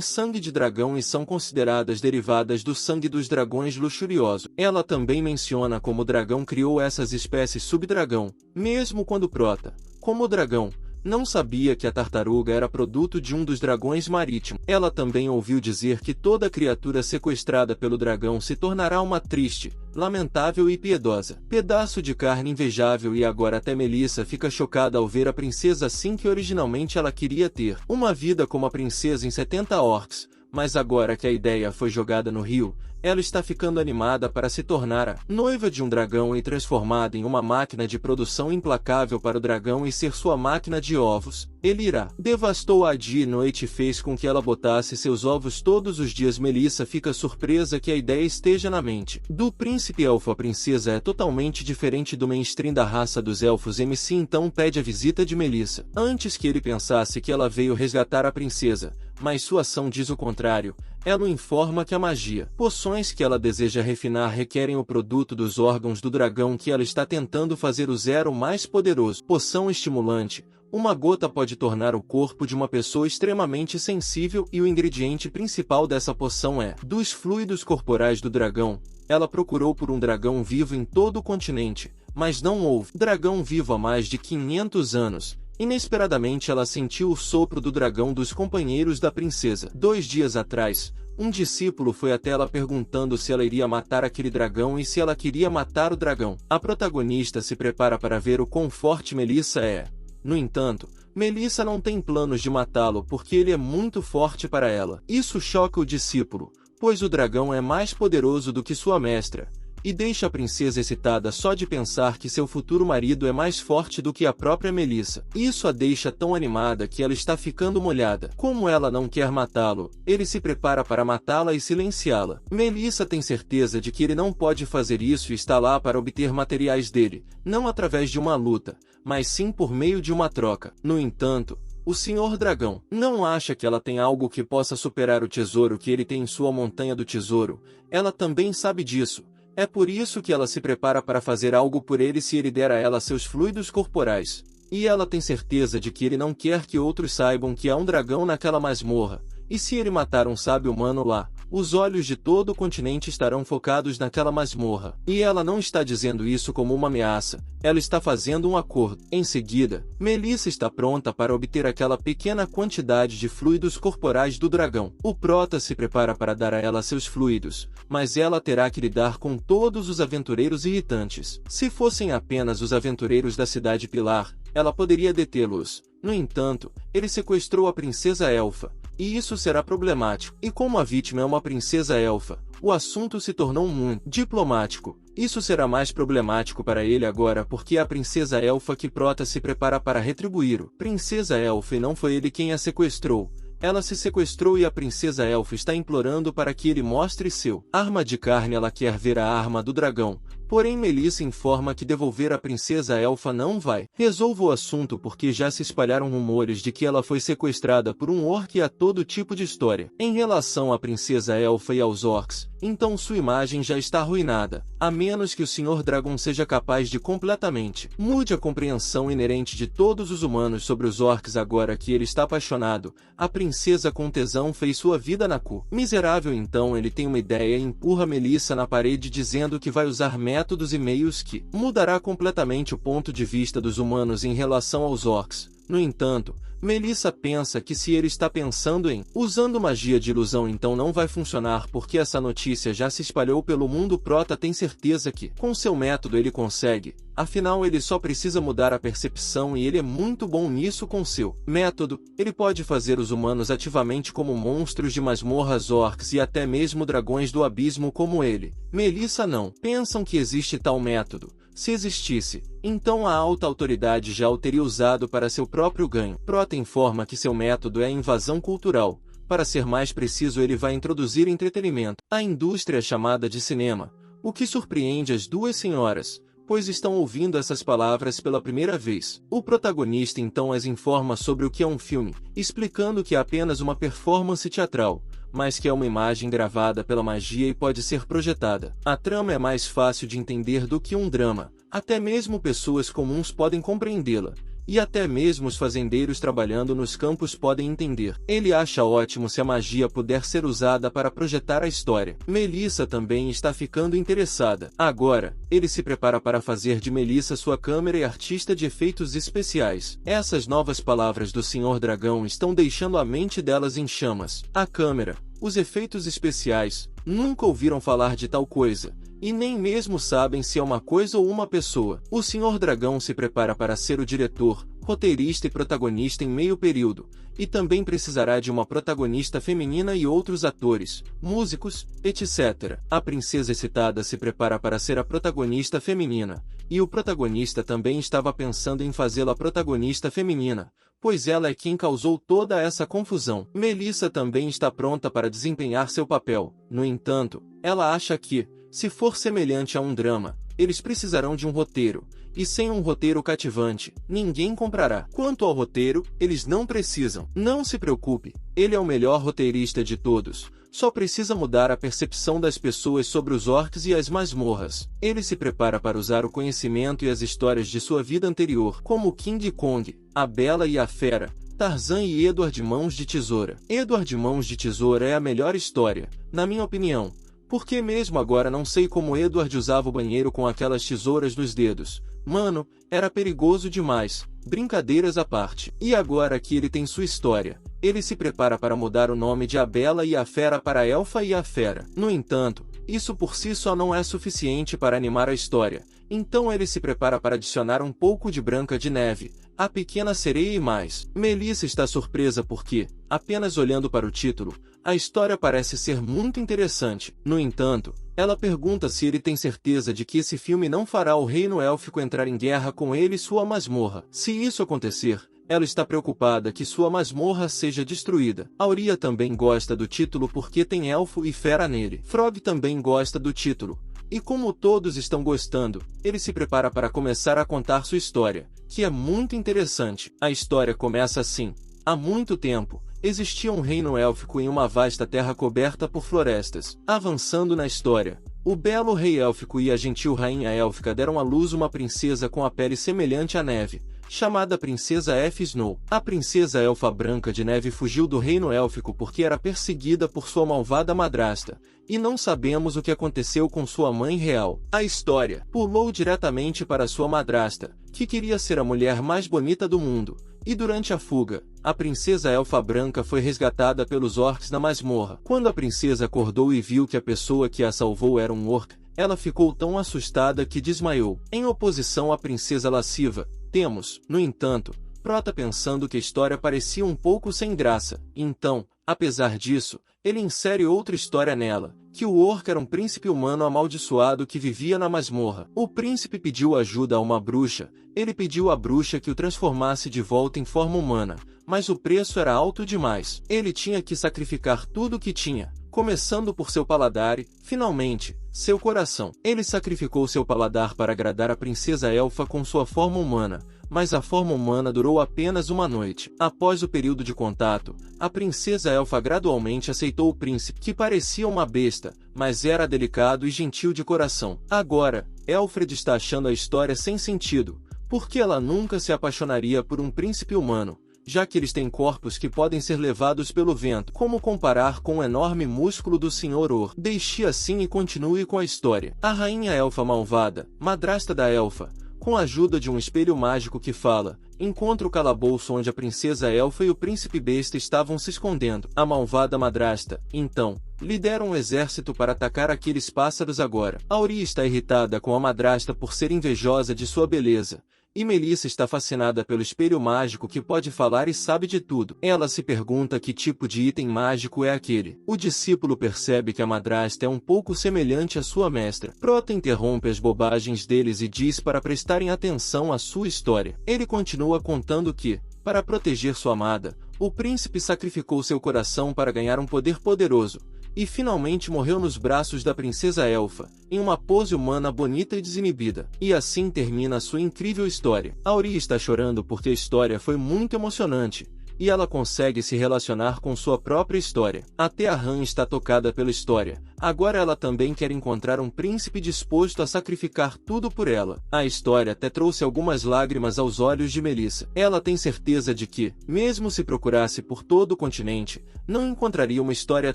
sangue de dragão e são consideradas derivadas do sangue dos dragões luxuriosos. Ela também menciona como o dragão criou essas espécies subdragão, mesmo quando Prota, como o dragão, não sabia que a tartaruga era produto de um dos dragões marítimos. Ela também ouviu dizer que toda criatura sequestrada pelo dragão se tornará uma triste, lamentável e piedosa pedaço de carne invejável, e agora até Melissa fica chocada ao ver a princesa assim que originalmente ela queria ter uma vida como a princesa em 70 orcs, mas agora que a ideia foi jogada no rio, ela está ficando animada para se tornar a noiva de um dragão e transformada em uma máquina de produção implacável para o dragão e ser sua máquina de ovos. Ele irá. Devastou-a dia e noite e fez com que ela botasse seus ovos todos os dias. Melissa fica surpresa que a ideia esteja na mente do príncipe elfo. A princesa é totalmente diferente do mainstream da raça dos elfos. MC então pede a visita de Melissa. Antes que ele pensasse que ela veio resgatar a princesa, mas sua ação diz o contrário. Ela o informa que a magia, poções que ela deseja refinar requerem o produto dos órgãos do dragão que ela está tentando fazer o zero mais poderoso. Poção estimulante. Uma gota pode tornar o corpo de uma pessoa extremamente sensível e o ingrediente principal dessa poção é dos fluidos corporais do dragão. Ela procurou por um dragão vivo em todo o continente, mas não houve dragão vivo há mais de 500 anos. Inesperadamente ela sentiu o sopro do dragão dos companheiros da princesa. 2 dias atrás, um discípulo foi até ela perguntando se ela iria matar aquele dragão e se ela queria matar o dragão. A protagonista se prepara para ver o quão forte Melissa é. No entanto, Melissa não tem planos de matá-lo porque ele é muito forte para ela. Isso choca o discípulo, pois o dragão é mais poderoso do que sua mestra, e deixa a princesa excitada só de pensar que seu futuro marido é mais forte do que a própria Melissa. Isso a deixa tão animada que ela está ficando molhada. Como ela não quer matá-lo, ele se prepara para matá-la e silenciá-la. Melissa tem certeza de que ele não pode fazer isso e está lá para obter materiais dele, não através de uma luta, mas sim por meio de uma troca. No entanto, o Senhor Dragão não acha que ela tem algo que possa superar o tesouro que ele tem em sua montanha do tesouro. Ela também sabe disso. É por isso que ela se prepara para fazer algo por ele se ele der a ela seus fluidos corporais. E ela tem certeza de que ele não quer que outros saibam que há um dragão naquela masmorra. E se ele matar um sábio humano lá, os olhos de todo o continente estarão focados naquela masmorra. E ela não está dizendo isso como uma ameaça, ela está fazendo um acordo. Em seguida, Melissa está pronta para obter aquela pequena quantidade de fluidos corporais do dragão. O Prota se prepara para dar a ela seus fluidos, mas ela terá que lidar com todos os aventureiros irritantes. Se fossem apenas os aventureiros da cidade Pilar, ela poderia detê-los. No entanto, ele sequestrou a princesa elfa, e isso será problemático. E como a vítima é uma princesa elfa, o assunto se tornou muito diplomático. Isso será mais problemático para ele agora porque é a princesa elfa que Prota se prepara para retribuir. Princesa elfa, e não foi ele quem a sequestrou. Ela se sequestrou e a princesa elfa está implorando para que ele mostre seu arma de carne. Ela quer ver a arma do dragão. Porém Melissa informa que devolver a princesa elfa não vai resolver o assunto porque já se espalharam rumores de que ela foi sequestrada por um orc e há todo tipo de história em relação à princesa elfa e aos orcs, então sua imagem já está arruinada, a menos que o Senhor Dragão seja capaz de completamente mude a compreensão inerente de todos os humanos sobre os orcs. Agora que ele está apaixonado, a princesa com tesão fez sua vida na cu miserável. Então ele tem uma ideia e empurra Melissa na parede dizendo que vai usar métodos e meios que mudará completamente o ponto de vista dos humanos em relação aos orcs. No entanto, Melissa pensa que se ele está pensando em usando magia de ilusão, então não vai funcionar porque essa notícia já se espalhou pelo mundo. Prota tem certeza que, com seu método, ele consegue. Afinal, ele só precisa mudar a percepção e ele é muito bom nisso. Com seu método, ele pode fazer os humanos ativamente como monstros de masmorras, orcs e até mesmo dragões do abismo como ele. Melissa não. Pensam que existe tal método. Se existisse, então a alta autoridade já o teria usado para seu próprio ganho. Prota informa que seu método é a invasão cultural. Para ser mais preciso, ele vai introduzir entretenimento à indústria chamada de cinema, o que surpreende as duas senhoras, pois estão ouvindo essas palavras pela primeira vez. O protagonista então as informa sobre o que é um filme, explicando que é apenas uma performance teatral, mas que é uma imagem gravada pela magia e pode ser projetada. A trama é mais fácil de entender do que um drama, até mesmo pessoas comuns podem compreendê-la, e até mesmo os fazendeiros trabalhando nos campos podem entender. Ele acha ótimo se a magia puder ser usada para projetar a história. Melissa também está ficando interessada. Agora, ele se prepara para fazer de Melissa sua câmera e artista de efeitos especiais. Essas novas palavras do Senhor Dragão estão deixando a mente delas em chamas. A câmera, os efeitos especiais, nunca ouviram falar de tal coisa, e nem mesmo sabem se é uma coisa ou uma pessoa. O Senhor Dragão se prepara para ser o diretor, roteirista e protagonista em meio período, e também precisará de uma protagonista feminina e outros atores, músicos, etc. A princesa excitada se prepara para ser a protagonista feminina, e o protagonista também estava pensando em fazê-la protagonista feminina, pois ela é quem causou toda essa confusão. Melissa também está pronta para desempenhar seu papel. No entanto, ela acha que, se for semelhante a um drama, eles precisarão de um roteiro, e sem um roteiro cativante, ninguém comprará. Quanto ao roteiro, eles não precisam. Não se preocupe, ele é o melhor roteirista de todos. Só precisa mudar a percepção das pessoas sobre os orcs e as masmorras. Ele se prepara para usar o conhecimento e as histórias de sua vida anterior, como King Kong, a Bela e a Fera, Tarzan e Edward Mãos de Tesoura. Edward Mãos de Tesoura é a melhor história, na minha opinião, porque mesmo agora não sei como Edward usava o banheiro com aquelas tesouras nos dedos. Mano, era perigoso demais, brincadeiras à parte. E agora que ele tem sua história, ele se prepara para mudar o nome de A Bela e a Fera para Elfa e a Fera. No entanto, isso por si só não é suficiente para animar a história, então ele se prepara para adicionar um pouco de Branca de Neve, a Pequena Sereia e mais. Melissa está surpresa porque, apenas olhando para o título, a história parece ser muito interessante. No entanto, ela pergunta se ele tem certeza de que esse filme não fará o reino élfico entrar em guerra com ele e sua masmorra. Se isso acontecer, ela está preocupada que sua masmorra seja destruída. Auria também gosta do título porque tem elfo e fera nele. Frog também gosta do título. E como todos estão gostando, ele se prepara para começar a contar sua história, que é muito interessante. A história começa assim. Há muito tempo, existia um reino élfico em uma vasta terra coberta por florestas. Avançando na história, o belo rei élfico e a gentil rainha élfica deram à luz uma princesa com a pele semelhante à neve, chamada Princesa F. Snow. A princesa elfa Branca de Neve fugiu do reino élfico porque era perseguida por sua malvada madrasta, e não sabemos o que aconteceu com sua mãe real. A história pulou diretamente para sua madrasta, que queria ser a mulher mais bonita do mundo, e durante a fuga, a princesa elfa branca foi resgatada pelos orcs na masmorra. Quando a princesa acordou e viu que a pessoa que a salvou era um orc, ela ficou tão assustada que desmaiou. Em oposição à princesa lasciva, temos, no entanto, Prota pensando que a história parecia um pouco sem graça. Então, apesar disso, ele insere outra história nela, que o orc era um príncipe humano amaldiçoado que vivia na masmorra. O príncipe pediu ajuda a uma bruxa, ele pediu à bruxa que o transformasse de volta em forma humana, mas o preço era alto demais. Ele tinha que sacrificar tudo o que tinha, começando por seu paladar e, finalmente, seu coração. Ele sacrificou seu paladar para agradar a princesa elfa com sua forma humana, mas a forma humana durou apenas uma noite. Após o período de contato, a princesa elfa gradualmente aceitou o príncipe, que parecia uma besta, mas era delicado e gentil de coração. Agora, Elfred está achando a história sem sentido, porque ela nunca se apaixonaria por um príncipe humano, já que eles têm corpos que podem ser levados pelo vento. Como comparar com o enorme músculo do Sr. Or? Deixe assim e continue com a história. A rainha elfa malvada, madrasta da elfa, Com a ajuda de um espelho mágico que fala, encontra o calabouço onde a princesa Elfa e o príncipe besta estavam se escondendo. A malvada madrasta, então, lidera um exército para atacar aqueles pássaros agora. Auri está irritada com a madrasta por ser invejosa de sua beleza. E Melissa está fascinada pelo espelho mágico que pode falar e sabe de tudo. Ela se pergunta que tipo de item mágico é aquele. O discípulo percebe que a madrasta é um pouco semelhante à sua mestra. Prota interrompe as bobagens deles e diz para prestarem atenção à sua história. Ele continua contando que, para proteger sua amada, o príncipe sacrificou seu coração para ganhar um poder poderoso. E finalmente morreu nos braços da princesa Elfa, em uma pose humana bonita e desinibida. E assim termina a sua incrível história. Auri está chorando porque a história foi muito emocionante, e ela consegue se relacionar com sua própria história. Até a Han está tocada pela história. Agora ela também quer encontrar um príncipe disposto a sacrificar tudo por ela. A história até trouxe algumas lágrimas aos olhos de Melissa. Ela tem certeza de que, mesmo se procurasse por todo o continente, não encontraria uma história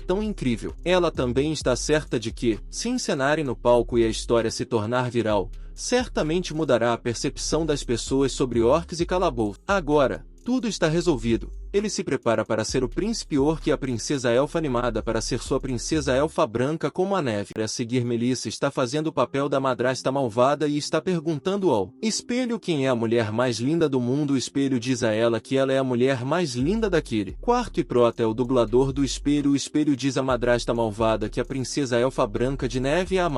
tão incrível. Ela também está certa de que, se encenarem no palco e a história se tornar viral, certamente mudará a percepção das pessoas sobre orcs e calabouços. Agora, tudo está resolvido. Ele se prepara para ser o príncipe orc e a princesa elfa animada para ser sua princesa elfa branca como a neve. A seguir, Melissa está fazendo o papel da madrasta malvada e está perguntando ao espelho quem é a mulher mais linda do mundo. O espelho diz a ela que ela é a mulher mais linda daquele quarto e Prota é o dublador do espelho. O espelho diz à madrasta malvada que a princesa elfa branca de neve é a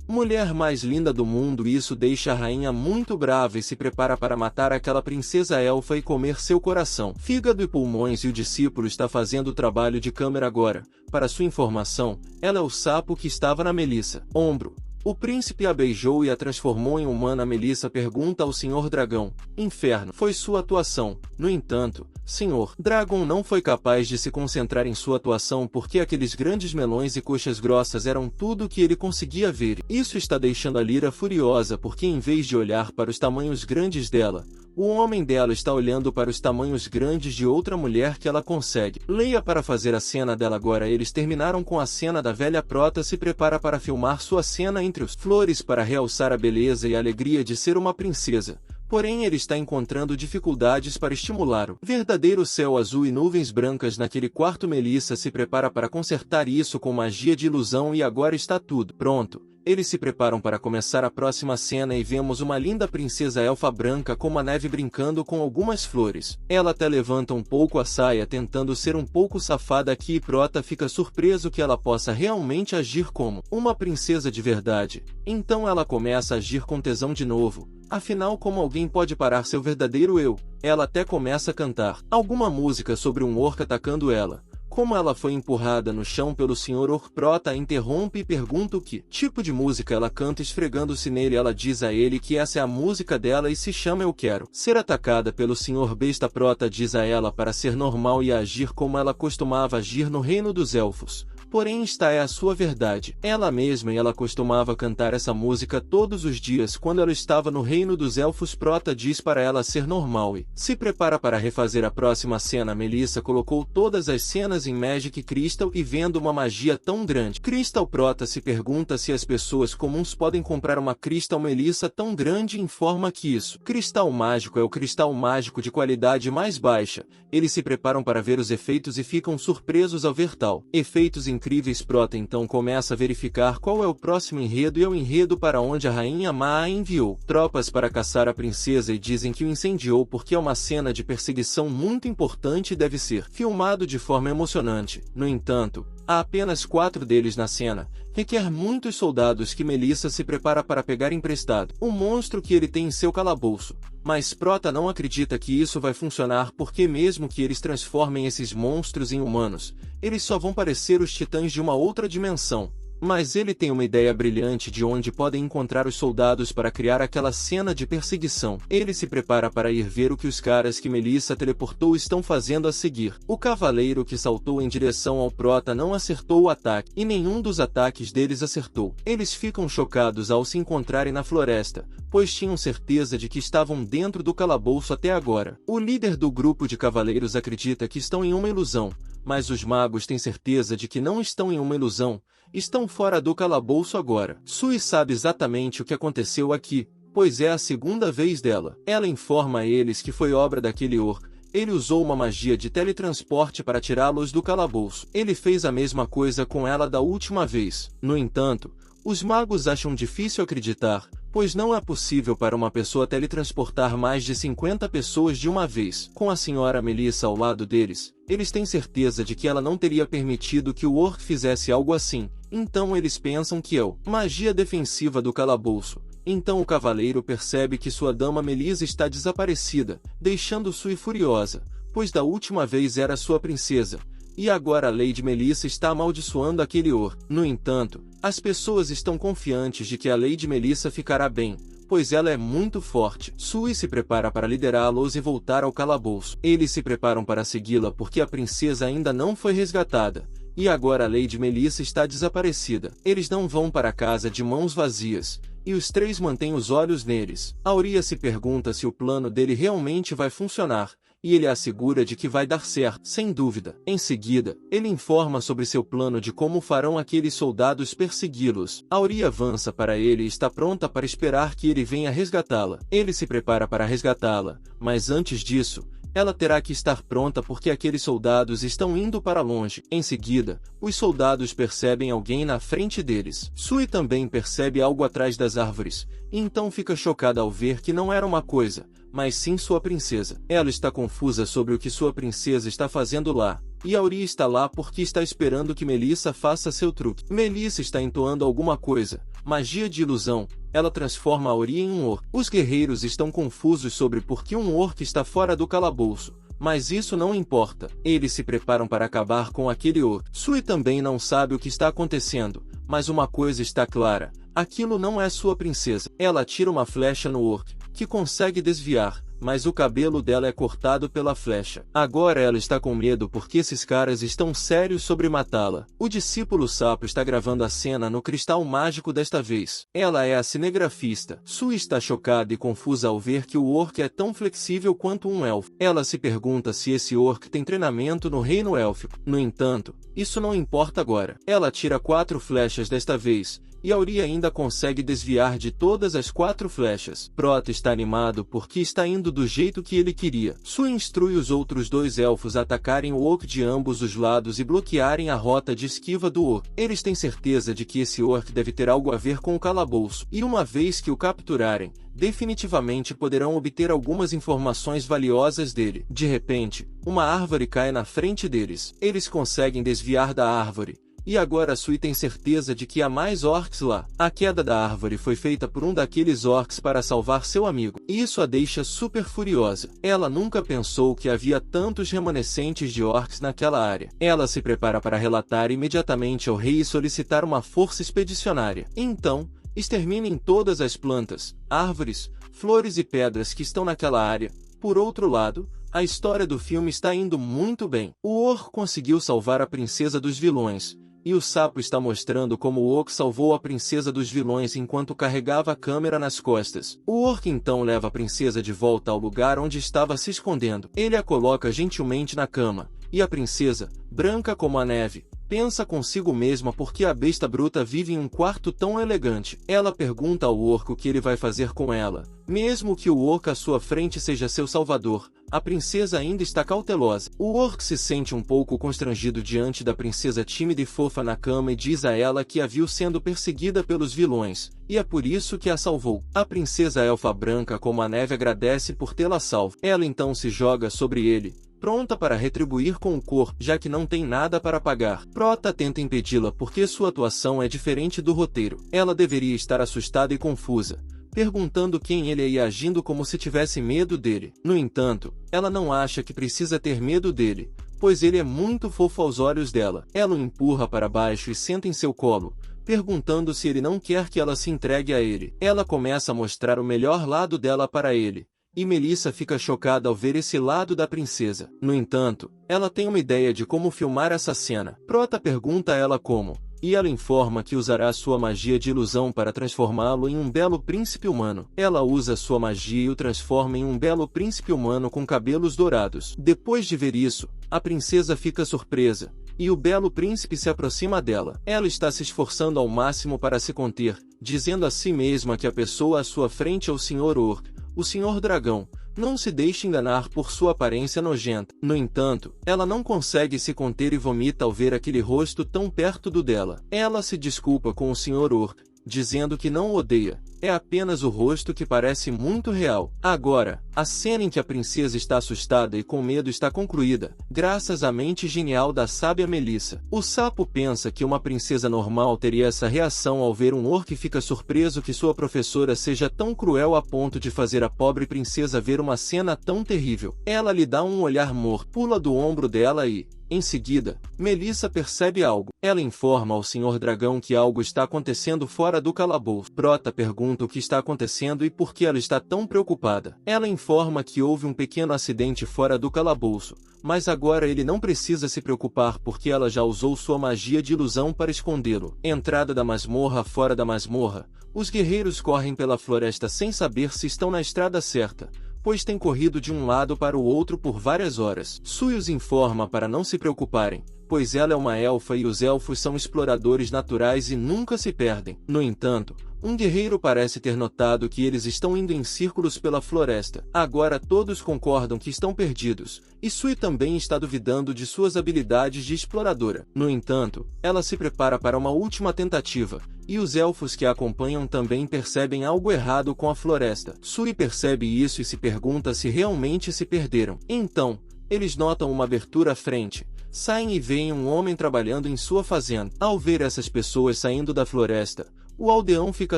mulher mais linda do mundo. Isso deixa a rainha muito brava e se prepara para matar aquela princesa elfa e comer seu coração, fígado e pulmões. E o discípulo está fazendo o trabalho de câmera agora. Para sua informação, ela é o sapo que estava na Melissa. Ombro. O príncipe a beijou e a transformou em humana. Melissa pergunta ao Senhor Dragão. Inferno. Foi sua atuação. No entanto, Senhor Dragon não foi capaz de se concentrar em sua atuação porque aqueles grandes melões e coxas grossas eram tudo o que ele conseguia ver. Isso está deixando a Lyra furiosa porque em vez de olhar para os tamanhos grandes dela, o homem dela está olhando para os tamanhos grandes de outra mulher que ela consegue. Leia para fazer a cena dela agora. Eles terminaram com a cena da velha Prota se prepara para filmar sua cena entre os flores para realçar a beleza e a alegria de ser uma princesa. Porém, ele está encontrando dificuldades para estimular o verdadeiro céu azul e nuvens brancas naquele quarto. Melissa se prepara para consertar isso com magia de ilusão e agora está tudo pronto. Eles se preparam para começar a próxima cena e vemos uma linda princesa elfa branca como a neve brincando com algumas flores. Ela até levanta um pouco a saia tentando ser um pouco safada aqui e Prota fica surpreso que ela possa realmente agir como uma princesa de verdade. Então ela começa a agir com tesão de novo. Afinal, como alguém pode parar seu verdadeiro eu? Ela até começa a cantar alguma música sobre um orc atacando ela. Como ela foi empurrada no chão pelo Sr. Orc, Prota a interrompe e pergunta o que tipo de música ela canta esfregando-se nele. Ela diz a ele que essa é a música dela e se chama Eu Quero Ser Atacada pelo Sr. Besta. Prota diz a ela para ser normal e agir como ela costumava agir no reino dos elfos. Porém, esta é a sua verdade. Ela mesma e ela costumava cantar essa música todos os dias quando ela estava no reino dos elfos. Prota diz para ela ser normal e se prepara para refazer a próxima cena. Melissa colocou todas as cenas em Magic Crystal e vendo uma magia tão grande Crystal, Prota se pergunta se as pessoas comuns podem comprar uma Crystal Melissa tão grande e informa que isso cristal mágico é o cristal mágico de qualidade mais baixa. Eles se preparam para ver os efeitos e ficam surpresos ao ver tal efeitos incríveis. Prota então começa a verificar qual é o próximo enredo e é o enredo para onde a rainha Má enviou tropas para caçar a princesa e dizem que o incendiou porque é uma cena de perseguição muito importante e deve ser filmado de forma emocionante. No entanto, há apenas 4 deles na cena. Requer muitos soldados que Melissa se prepara para pegar emprestado o monstro que ele tem em seu calabouço. Mas Prota não acredita que isso vai funcionar porque mesmo que eles transformem esses monstros em humanos, eles só vão parecer os titãs de uma outra dimensão. Mas ele tem uma ideia brilhante de onde podem encontrar os soldados para criar aquela cena de perseguição. Ele se prepara para ir ver o que os caras que Melissa teleportou estão fazendo a seguir. O cavaleiro que saltou em direção ao Prota não acertou o ataque, e nenhum dos ataques deles acertou. Eles ficam chocados ao se encontrarem na floresta, pois tinham certeza de que estavam dentro do calabouço até agora. O líder do grupo de cavaleiros acredita que estão em uma ilusão, mas os magos têm certeza de que não estão em uma ilusão. Estão fora do calabouço agora. Sui sabe exatamente o que aconteceu aqui. pois é a segunda vez dela. Ela informa a eles que foi obra daquele orc. Ele usou uma magia de teletransporte para tirá-los do calabouço. Ele fez a mesma coisa com ela da última vez. No entanto, os magos acham difícil acreditar, pois não é possível para uma pessoa teletransportar mais de 50 pessoas de uma vez. Com a senhora Melissa ao lado deles, eles têm certeza de que ela não teria permitido que o orc fizesse algo assim, então eles pensam que é magia defensiva do calabouço. Então o cavaleiro percebe que sua dama Melissa está desaparecida, deixando Sui furiosa, pois da última vez era sua princesa, e agora a Lady Melissa está amaldiçoando aquele orc. No entanto, as pessoas estão confiantes de que a Lady Melissa ficará bem, pois ela é muito forte. Sui se prepara para liderá-los e voltar ao calabouço. Eles se preparam para segui-la porque a princesa ainda não foi resgatada, e agora a Lady Melissa está desaparecida. Eles não vão para casa de mãos vazias, e os três mantêm os olhos neles. Auria se pergunta se o plano dele realmente vai funcionar, e ele assegura de que vai dar certo, sem dúvida. Em seguida, ele informa sobre seu plano de como farão aqueles soldados persegui-los. Auria avança para ele e está pronta para esperar que ele venha resgatá-la. Ele se prepara para resgatá-la, mas antes disso, ela terá que estar pronta porque aqueles soldados estão indo para longe. Em seguida, os soldados percebem alguém na frente deles. Sui também percebe algo atrás das árvores, e então fica chocada ao ver que não era uma coisa, mas sim sua princesa. Ela está confusa sobre o que sua princesa está fazendo lá, e Auria está lá porque está esperando que Melissa faça seu truque. Melissa está entoando alguma coisa, magia de ilusão. Ela transforma Auria em um orc. Os guerreiros estão confusos sobre por que um orc está fora do calabouço, mas isso não importa. Eles se preparam para acabar com aquele orc. Sui também não sabe o que está acontecendo, mas uma coisa está clara: aquilo não é sua princesa. Ela atira uma flecha no orc, que consegue desviar, mas o cabelo dela é cortado pela flecha. Agora ela está com medo porque esses caras estão sérios sobre matá-la. O discípulo sapo está gravando a cena no cristal mágico desta vez. Ela é a cinegrafista. Sui está chocada e confusa ao ver que o orc é tão flexível quanto um elfo. Ela se pergunta se esse orc tem treinamento no reino élfico. No entanto, isso não importa agora. Ela atira 4 flechas desta vez, e Auria ainda consegue desviar de todas as 4 flechas. Prota está animado porque está indo do jeito que ele queria. Sui instrui os outros 2 elfos a atacarem o orc de ambos os lados e bloquearem a rota de esquiva do orc. Eles têm certeza de que esse orc deve ter algo a ver com o calabouço, e uma vez que o capturarem, definitivamente poderão obter algumas informações valiosas dele. De repente, uma árvore cai na frente deles. Eles conseguem desviar da árvore, e agora Sui tem certeza de que há mais orcs lá. A queda da árvore foi feita por um daqueles orcs para salvar seu amigo, e isso a deixa super furiosa. Ela nunca pensou que havia tantos remanescentes de orcs naquela área. Ela se prepara para relatar imediatamente ao rei e solicitar uma força expedicionária. Então, exterminem todas as plantas, árvores, flores e pedras que estão naquela área. Por outro lado, a história do filme está indo muito bem. O orc conseguiu salvar a princesa dos vilões, e o sapo está mostrando como o orc salvou a princesa dos vilões enquanto carregava a câmera nas costas. O orc então leva a princesa de volta ao lugar onde estava se escondendo. Ele a coloca gentilmente na cama, e a princesa, branca como a neve, pensa consigo mesma por que a besta bruta vive em um quarto tão elegante. Ela pergunta ao orc o que ele vai fazer com ela. Mesmo que o orc à sua frente seja seu salvador, a princesa ainda está cautelosa. O orc se sente um pouco constrangido diante da princesa tímida e fofa na cama e diz a ela que a viu sendo perseguida pelos vilões, e é por isso que a salvou. A princesa elfa branca como a neve agradece por tê-la salvo. Ela então se joga sobre ele, pronta para retribuir com o corpo, já que não tem nada para pagar. Prota tenta impedi-la porque sua atuação é diferente do roteiro. Ela deveria estar assustada e confusa, perguntando quem ele é e agindo como se tivesse medo dele. No entanto, ela não acha que precisa ter medo dele, pois ele é muito fofo aos olhos dela. Ela o empurra para baixo e senta em seu colo, perguntando se ele não quer que ela se entregue a ele. Ela começa a mostrar o melhor lado dela para ele, e Melissa fica chocada ao ver esse lado da princesa. No entanto, ela tem uma ideia de como filmar essa cena. Prota pergunta a ela como, e ela informa que usará sua magia de ilusão para transformá-lo em um belo príncipe humano. Ela usa sua magia e o transforma em um belo príncipe humano com cabelos dourados. Depois de ver isso, a princesa fica surpresa, e o belo príncipe se aproxima dela. Ela está se esforçando ao máximo para se conter, dizendo a si mesma que a pessoa à sua frente é o Sr. Orc, o Sr. Dragão. Não se deixe enganar por sua aparência nojenta. No entanto, ela não consegue se conter e vomita ao ver aquele rosto tão perto do dela. Ela se desculpa com o Sr. Orc, dizendo que não o odeia. É apenas o rosto que parece muito real. Agora, a cena em que a princesa está assustada e com medo está concluída, graças à mente genial da sábia Melissa. O sapo pensa que uma princesa normal teria essa reação ao ver um orc e fica surpreso que sua professora seja tão cruel a ponto de fazer a pobre princesa ver uma cena tão terrível. Ela lhe dá um olhar morto, pula do ombro dela e, em seguida, Melissa percebe algo. Ela informa ao Sr. Dragão que algo está acontecendo fora do calabouço. Prota pergunta o que está acontecendo e por que ela está tão preocupada. Ela informa que houve um pequeno acidente fora do calabouço, mas agora ele não precisa se preocupar porque ela já usou sua magia de ilusão para escondê-lo. Entrada da masmorra. Fora da masmorra, os guerreiros correm pela floresta sem saber se estão na estrada certa, pois têm corrido de um lado para o outro por várias horas. Sui os informa para não se preocuparem, pois ela é uma elfa e os elfos são exploradores naturais e nunca se perdem. No entanto, um guerreiro parece ter notado que eles estão indo em círculos pela floresta. Agora todos concordam que estão perdidos, e Sui também está duvidando de suas habilidades de exploradora. No entanto, ela se prepara para uma última tentativa, e os elfos que a acompanham também percebem algo errado com a floresta. Sui percebe isso e se pergunta se realmente se perderam. Então, eles notam uma abertura à frente, saem e veem um homem trabalhando em sua fazenda. Ao ver essas pessoas saindo da floresta, o aldeão fica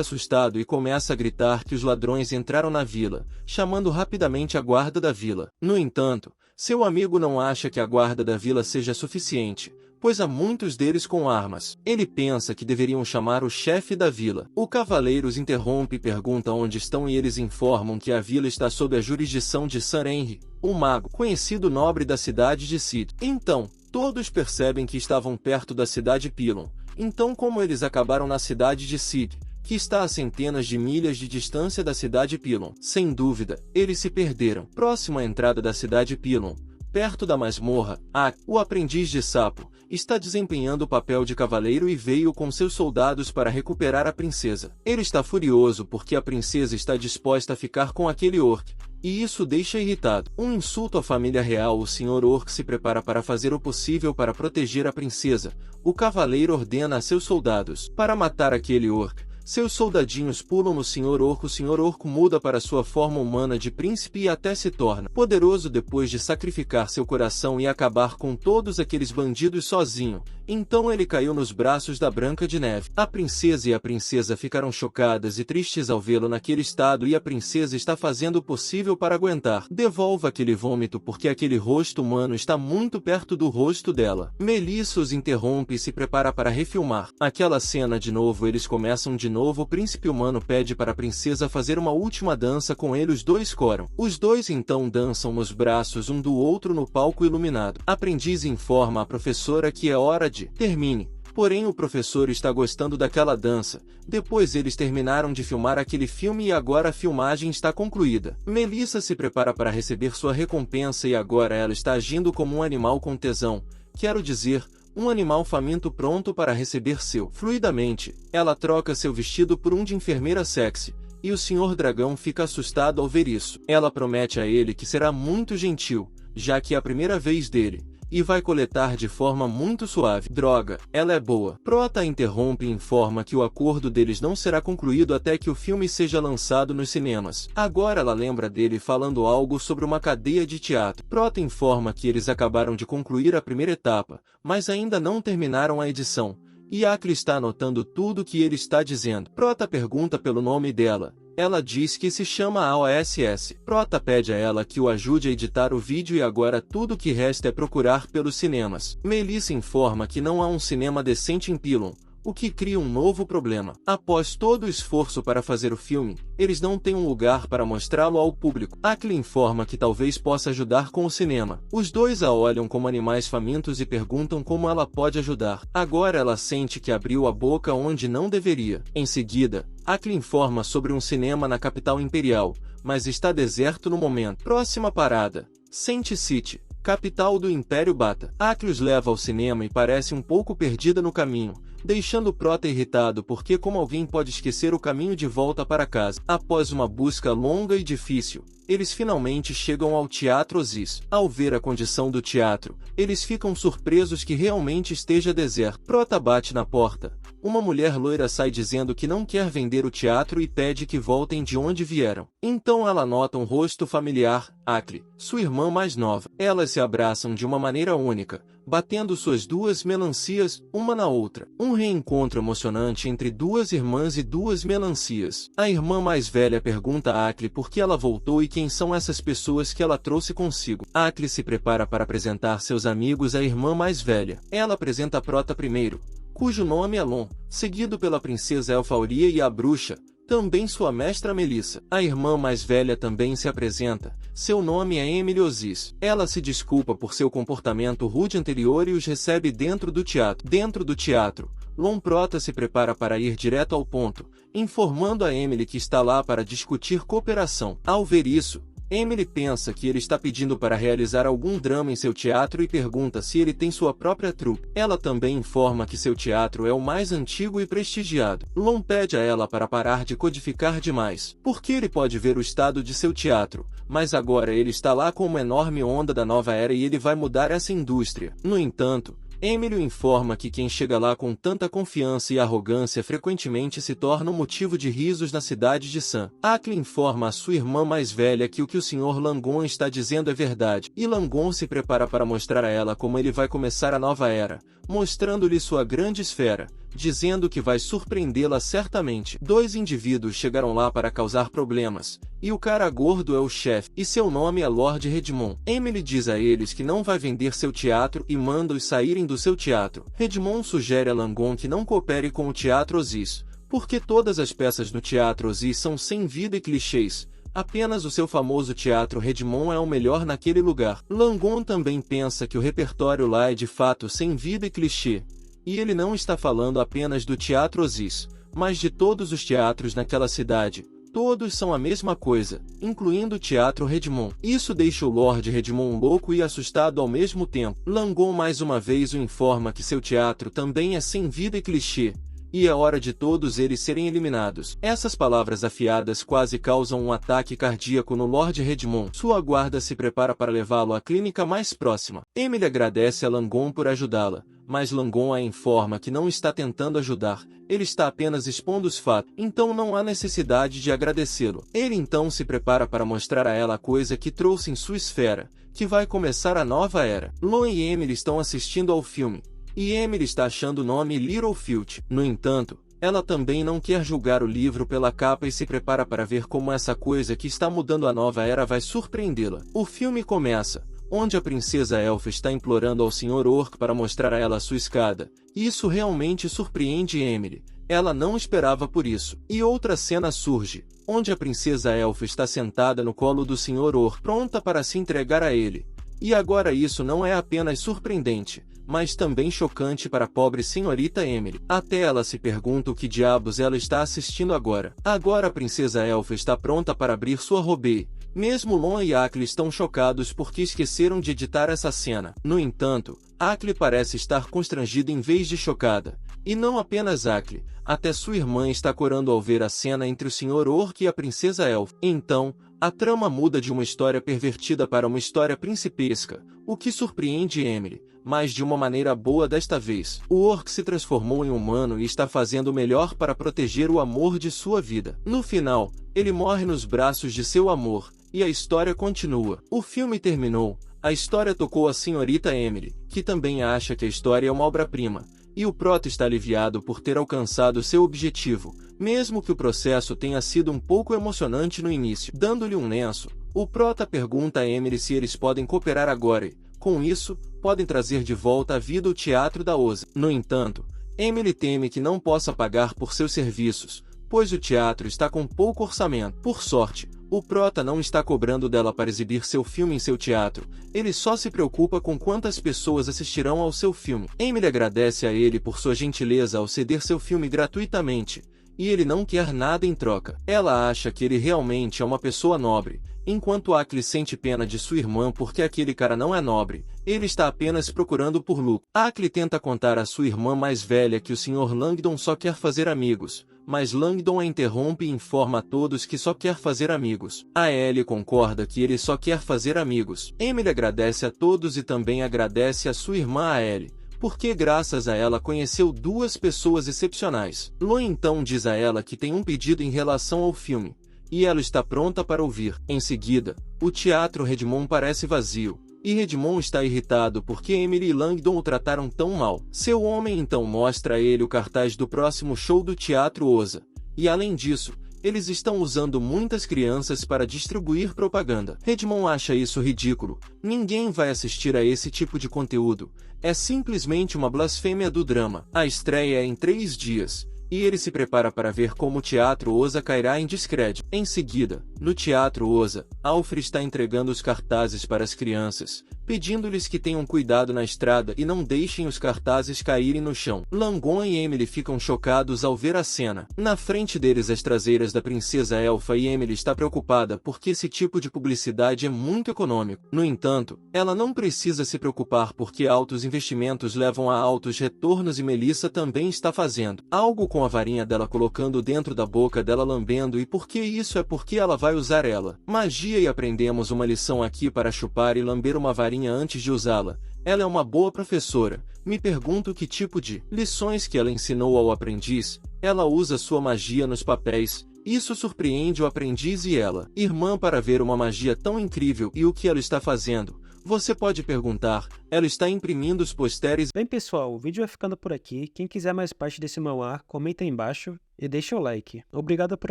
assustado e começa a gritar que os ladrões entraram na vila, chamando rapidamente a guarda da vila. No entanto, seu amigo não acha que a guarda da vila seja suficiente, pois há muitos deles com armas. Ele pensa que deveriam chamar o chefe da vila. O cavaleiro os interrompe e pergunta onde estão e eles informam que a vila está sob a jurisdição de Sir Henry, o mago, conhecido nobre da cidade de Cid. Então, todos percebem que estavam perto da cidade Pilon. Então, como eles acabaram na cidade de Cid, que está a centenas de milhas de distância da cidade Pilon? Sem dúvida, eles se perderam. Próximo à entrada da cidade Pilon, perto da masmorra, o aprendiz de sapo está desempenhando o papel de cavaleiro e veio com seus soldados para recuperar a princesa. Ele está furioso porque a princesa está disposta a ficar com aquele orc, e isso deixa irritado. Um insulto à família real. O Sr. Orc se prepara para fazer o possível para proteger a princesa. O cavaleiro ordena a seus soldados para matar aquele orc. Seus soldadinhos pulam no Sr. Orc. O Sr. Orc muda para sua forma humana de príncipe e até se torna poderoso depois de sacrificar seu coração e acabar com todos aqueles bandidos sozinho. Então ele caiu nos braços da Branca de Neve. A princesa e a princesa ficaram chocadas e tristes ao vê-lo naquele estado e a princesa está fazendo o possível para aguentar. Devolva aquele vômito porque aquele rosto humano está muito perto do rosto dela. Melissa os interrompe e se prepara para refilmar. Aquela cena de novo. Eles começam de novo. O príncipe humano pede para a princesa fazer uma última dança com ele. Os dois coram. Os dois então dançam nos braços um do outro no palco iluminado. A aprendiz informa a professora que é hora de termine. Porém o professor está gostando daquela dança. Depois eles terminaram de filmar aquele filme e agora a filmagem está concluída. Melissa se prepara para receber sua recompensa e agora ela está agindo como um animal com tesão. Quero dizer, um animal faminto pronto para receber seu. Fluidamente, ela troca seu vestido por um de enfermeira sexy. E o Sr. Dragão fica assustado ao ver isso. Ela promete a ele que será muito gentil, já que é a primeira vez dele, e vai coletar de forma muito suave. Droga, ela é boa. Prota interrompe e informa que o acordo deles não será concluído até que o filme seja lançado nos cinemas. Agora ela lembra dele falando algo sobre uma cadeia de teatro. Prota informa que eles acabaram de concluir a primeira etapa, mas ainda não terminaram a edição. E Akli está anotando tudo o que ele está dizendo. Prota pergunta pelo nome dela. Ela diz que se chama AOSS. Prota pede a ela que o ajude a editar o vídeo e agora tudo o que resta é procurar pelos cinemas. Melissa informa que não há um cinema decente em Pilon, o que cria um novo problema. Após todo o esforço para fazer o filme, eles não têm um lugar para mostrá-lo ao público. Akli informa que talvez possa ajudar com o cinema. Os dois a olham como animais famintos e perguntam como ela pode ajudar. Agora ela sente que abriu a boca onde não deveria. Em seguida, Akli informa sobre um cinema na capital imperial, mas está deserto no momento. Próxima parada, Saint City. capital do Império Bata. Akli os leva ao cinema e parece um pouco perdida no caminho, deixando o prota irritado porque como alguém pode esquecer o caminho de volta para casa. Após uma busca longa e difícil, eles finalmente chegam ao Teatro Osiris. Ao ver a condição do teatro, eles ficam surpresos que realmente esteja deserto. Prota bate na porta. Uma mulher loira sai dizendo que não quer vender o teatro e pede que voltem de onde vieram. Então ela nota um rosto familiar, Akli, sua irmã mais nova. Elas se abraçam de uma maneira única, batendo suas duas melancias, uma na outra. Um reencontro emocionante entre duas irmãs e duas melancias. A irmã mais velha pergunta a Akli por que ela voltou e quem são essas pessoas que ela trouxe consigo. Akli se prepara para apresentar seus amigos à irmã mais velha. Ela apresenta Prota primeiro, cujo nome é Lon, seguido pela princesa Elfauria e a bruxa, também sua mestra Melissa. A irmã mais velha também se apresenta. Seu nome é Emily Osiris. Ela se desculpa por seu comportamento rude anterior e os recebe dentro do teatro. Dentro do teatro, Lon Prota se prepara para ir direto ao ponto, informando a Emily que está lá para discutir cooperação. Ao ver isso, Emily pensa que ele está pedindo para realizar algum drama em seu teatro e pergunta se ele tem sua própria trupe. Ela também informa que seu teatro é o mais antigo e prestigiado. Lon pede a ela para parar de codificar demais, porque ele pode ver o estado de seu teatro, mas agora ele está lá com uma enorme onda da nova era e ele vai mudar essa indústria. No entanto, Emily informa que quem chega lá com tanta confiança e arrogância frequentemente se torna um motivo de risos na cidade de San. Akli informa a sua irmã mais velha que o Sr. Langon está dizendo é verdade, e Langon se prepara para mostrar a ela como ele vai começar a nova era, mostrando-lhe sua grande esfera, dizendo que vai surpreendê-la certamente. Dois indivíduos chegaram lá para causar problemas, e o cara gordo é o chefe, e seu nome é Lord Redmond. Emily diz a eles que não vai vender seu teatro e manda-os saírem do seu teatro. Redmond sugere a Langon que não coopere com o Teatro Osiris, porque todas as peças no Teatro Osiris são sem vida e clichês. Apenas o seu famoso Teatro Redmond é o melhor naquele lugar. Langon também pensa que o repertório lá é de fato sem vida e clichê, e ele não está falando apenas do Teatro Osiris, mas de todos os teatros naquela cidade. Todos são a mesma coisa, incluindo o Teatro Redmond. Isso deixa o Lord Redmond louco e assustado ao mesmo tempo. Langon mais uma vez o informa que seu teatro também é sem vida e clichê, e é hora de todos eles serem eliminados. Essas palavras afiadas quase causam um ataque cardíaco no Lord Redmond. Sua guarda se prepara para levá-lo à clínica mais próxima. Emily agradece a Langon por ajudá-la, mas Langon a informa que não está tentando ajudar, ele está apenas expondo os fatos, então não há necessidade de agradecê-lo. Ele então se prepara para mostrar a ela a coisa que trouxe em sua esfera, que vai começar a nova era. Lon e Emily estão assistindo ao filme, e Emily está achando o nome Littlefield. No entanto, ela também não quer julgar o livro pela capa e se prepara para ver como essa coisa que está mudando a nova era vai surpreendê-la. O filme começa, onde a princesa Elfa está implorando ao Sr. Orc para mostrar a ela sua escada. Isso realmente surpreende Emily. Ela não esperava por isso. E outra cena surge, onde a princesa Elfa está sentada no colo do Sr. Orc, pronta para se entregar a ele. E agora isso não é apenas surpreendente, mas também chocante para a pobre senhorita Emily. Até ela se pergunta o que diabos ela está assistindo agora. Agora a princesa Elfa está pronta para abrir sua robe. Mesmo Lon e Akli estão chocados porque esqueceram de editar essa cena. No entanto, Akli parece estar constrangida em vez de chocada. E não apenas Akli, até sua irmã está corando ao ver a cena entre o Sr. Orc e a princesa Elfa. Então, a trama muda de uma história pervertida para uma história principesca, o que surpreende Emily, mas de uma maneira boa desta vez. O Orc se transformou em humano e está fazendo o melhor para proteger o amor de sua vida. No final, ele morre nos braços de seu amor, e a história continua. O filme terminou, a história tocou a senhorita Emily, que também acha que a história é uma obra-prima, e o Prota está aliviado por ter alcançado seu objetivo, mesmo que o processo tenha sido um pouco emocionante no início. Dando-lhe um lenço, o Prota pergunta a Emily se eles podem cooperar agora e, com isso, podem trazer de volta à vida o teatro da Osa. No entanto, Emily teme que não possa pagar por seus serviços, pois o teatro está com pouco orçamento. Por sorte, o Prota não está cobrando dela para exibir seu filme em seu teatro, ele só se preocupa com quantas pessoas assistirão ao seu filme. Emily agradece a ele por sua gentileza ao ceder seu filme gratuitamente, e ele não quer nada em troca. Ela acha que ele realmente é uma pessoa nobre, Enquanto Akli sente pena de sua irmã porque aquele cara não é nobre, ele está apenas procurando por lucro. Akli tenta contar à sua irmã mais velha que o Sr. Langdon só quer fazer amigos, mas Langdon a interrompe e informa a todos que só quer fazer amigos. A Ellie concorda que ele só quer fazer amigos. Emily agradece a todos e também agradece a sua irmã a Ellie, porque graças a ela conheceu duas pessoas excepcionais. Lo então diz a ela que tem um pedido em relação ao filme, e ela está pronta para ouvir. Em seguida, o teatro Redmond parece vazio, e Redmond está irritado porque Emily e Langdon o trataram tão mal. Seu homem então mostra a ele o cartaz do próximo show do Teatro Osa, e além disso, eles estão usando muitas crianças para distribuir propaganda. Redmond acha isso ridículo, ninguém vai assistir a esse tipo de conteúdo, é simplesmente uma blasfêmia do drama. A estreia é em 3 dias, e ele se prepara para ver como o Teatro Osa cairá em descrédito. Em seguida, no Teatro Osa, Alfred está entregando os cartazes para as crianças, pedindo-lhes que tenham cuidado na estrada e não deixem os cartazes caírem no chão. Langdon e Emily ficam chocados ao ver a cena. Na frente deles, as traseiras da princesa Elfa, e Emily está preocupada porque esse tipo de publicidade é muito econômico. No entanto, ela não precisa se preocupar porque altos investimentos levam a altos retornos e Melissa também está fazendo algo com a varinha dela, colocando dentro da boca dela, lambendo, e por que isso? É porque ela vai usar ela. Magia, e aprendemos uma lição aqui para chupar e lamber uma varinha antes de usá-la. Ela é uma boa professora. Me pergunto que tipo de lições que ela ensinou ao aprendiz. Ela usa sua magia nos papéis. Isso surpreende o aprendiz e ela, irmã, para ver uma magia tão incrível. E o que ela está fazendo? Você pode perguntar, ela está imprimindo os posteres. Bem, pessoal, o vídeo vai ficando por aqui. Quem quiser mais parte desse manhwa, comenta aí embaixo e deixa o like. Obrigado por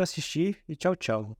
assistir e tchau, tchau.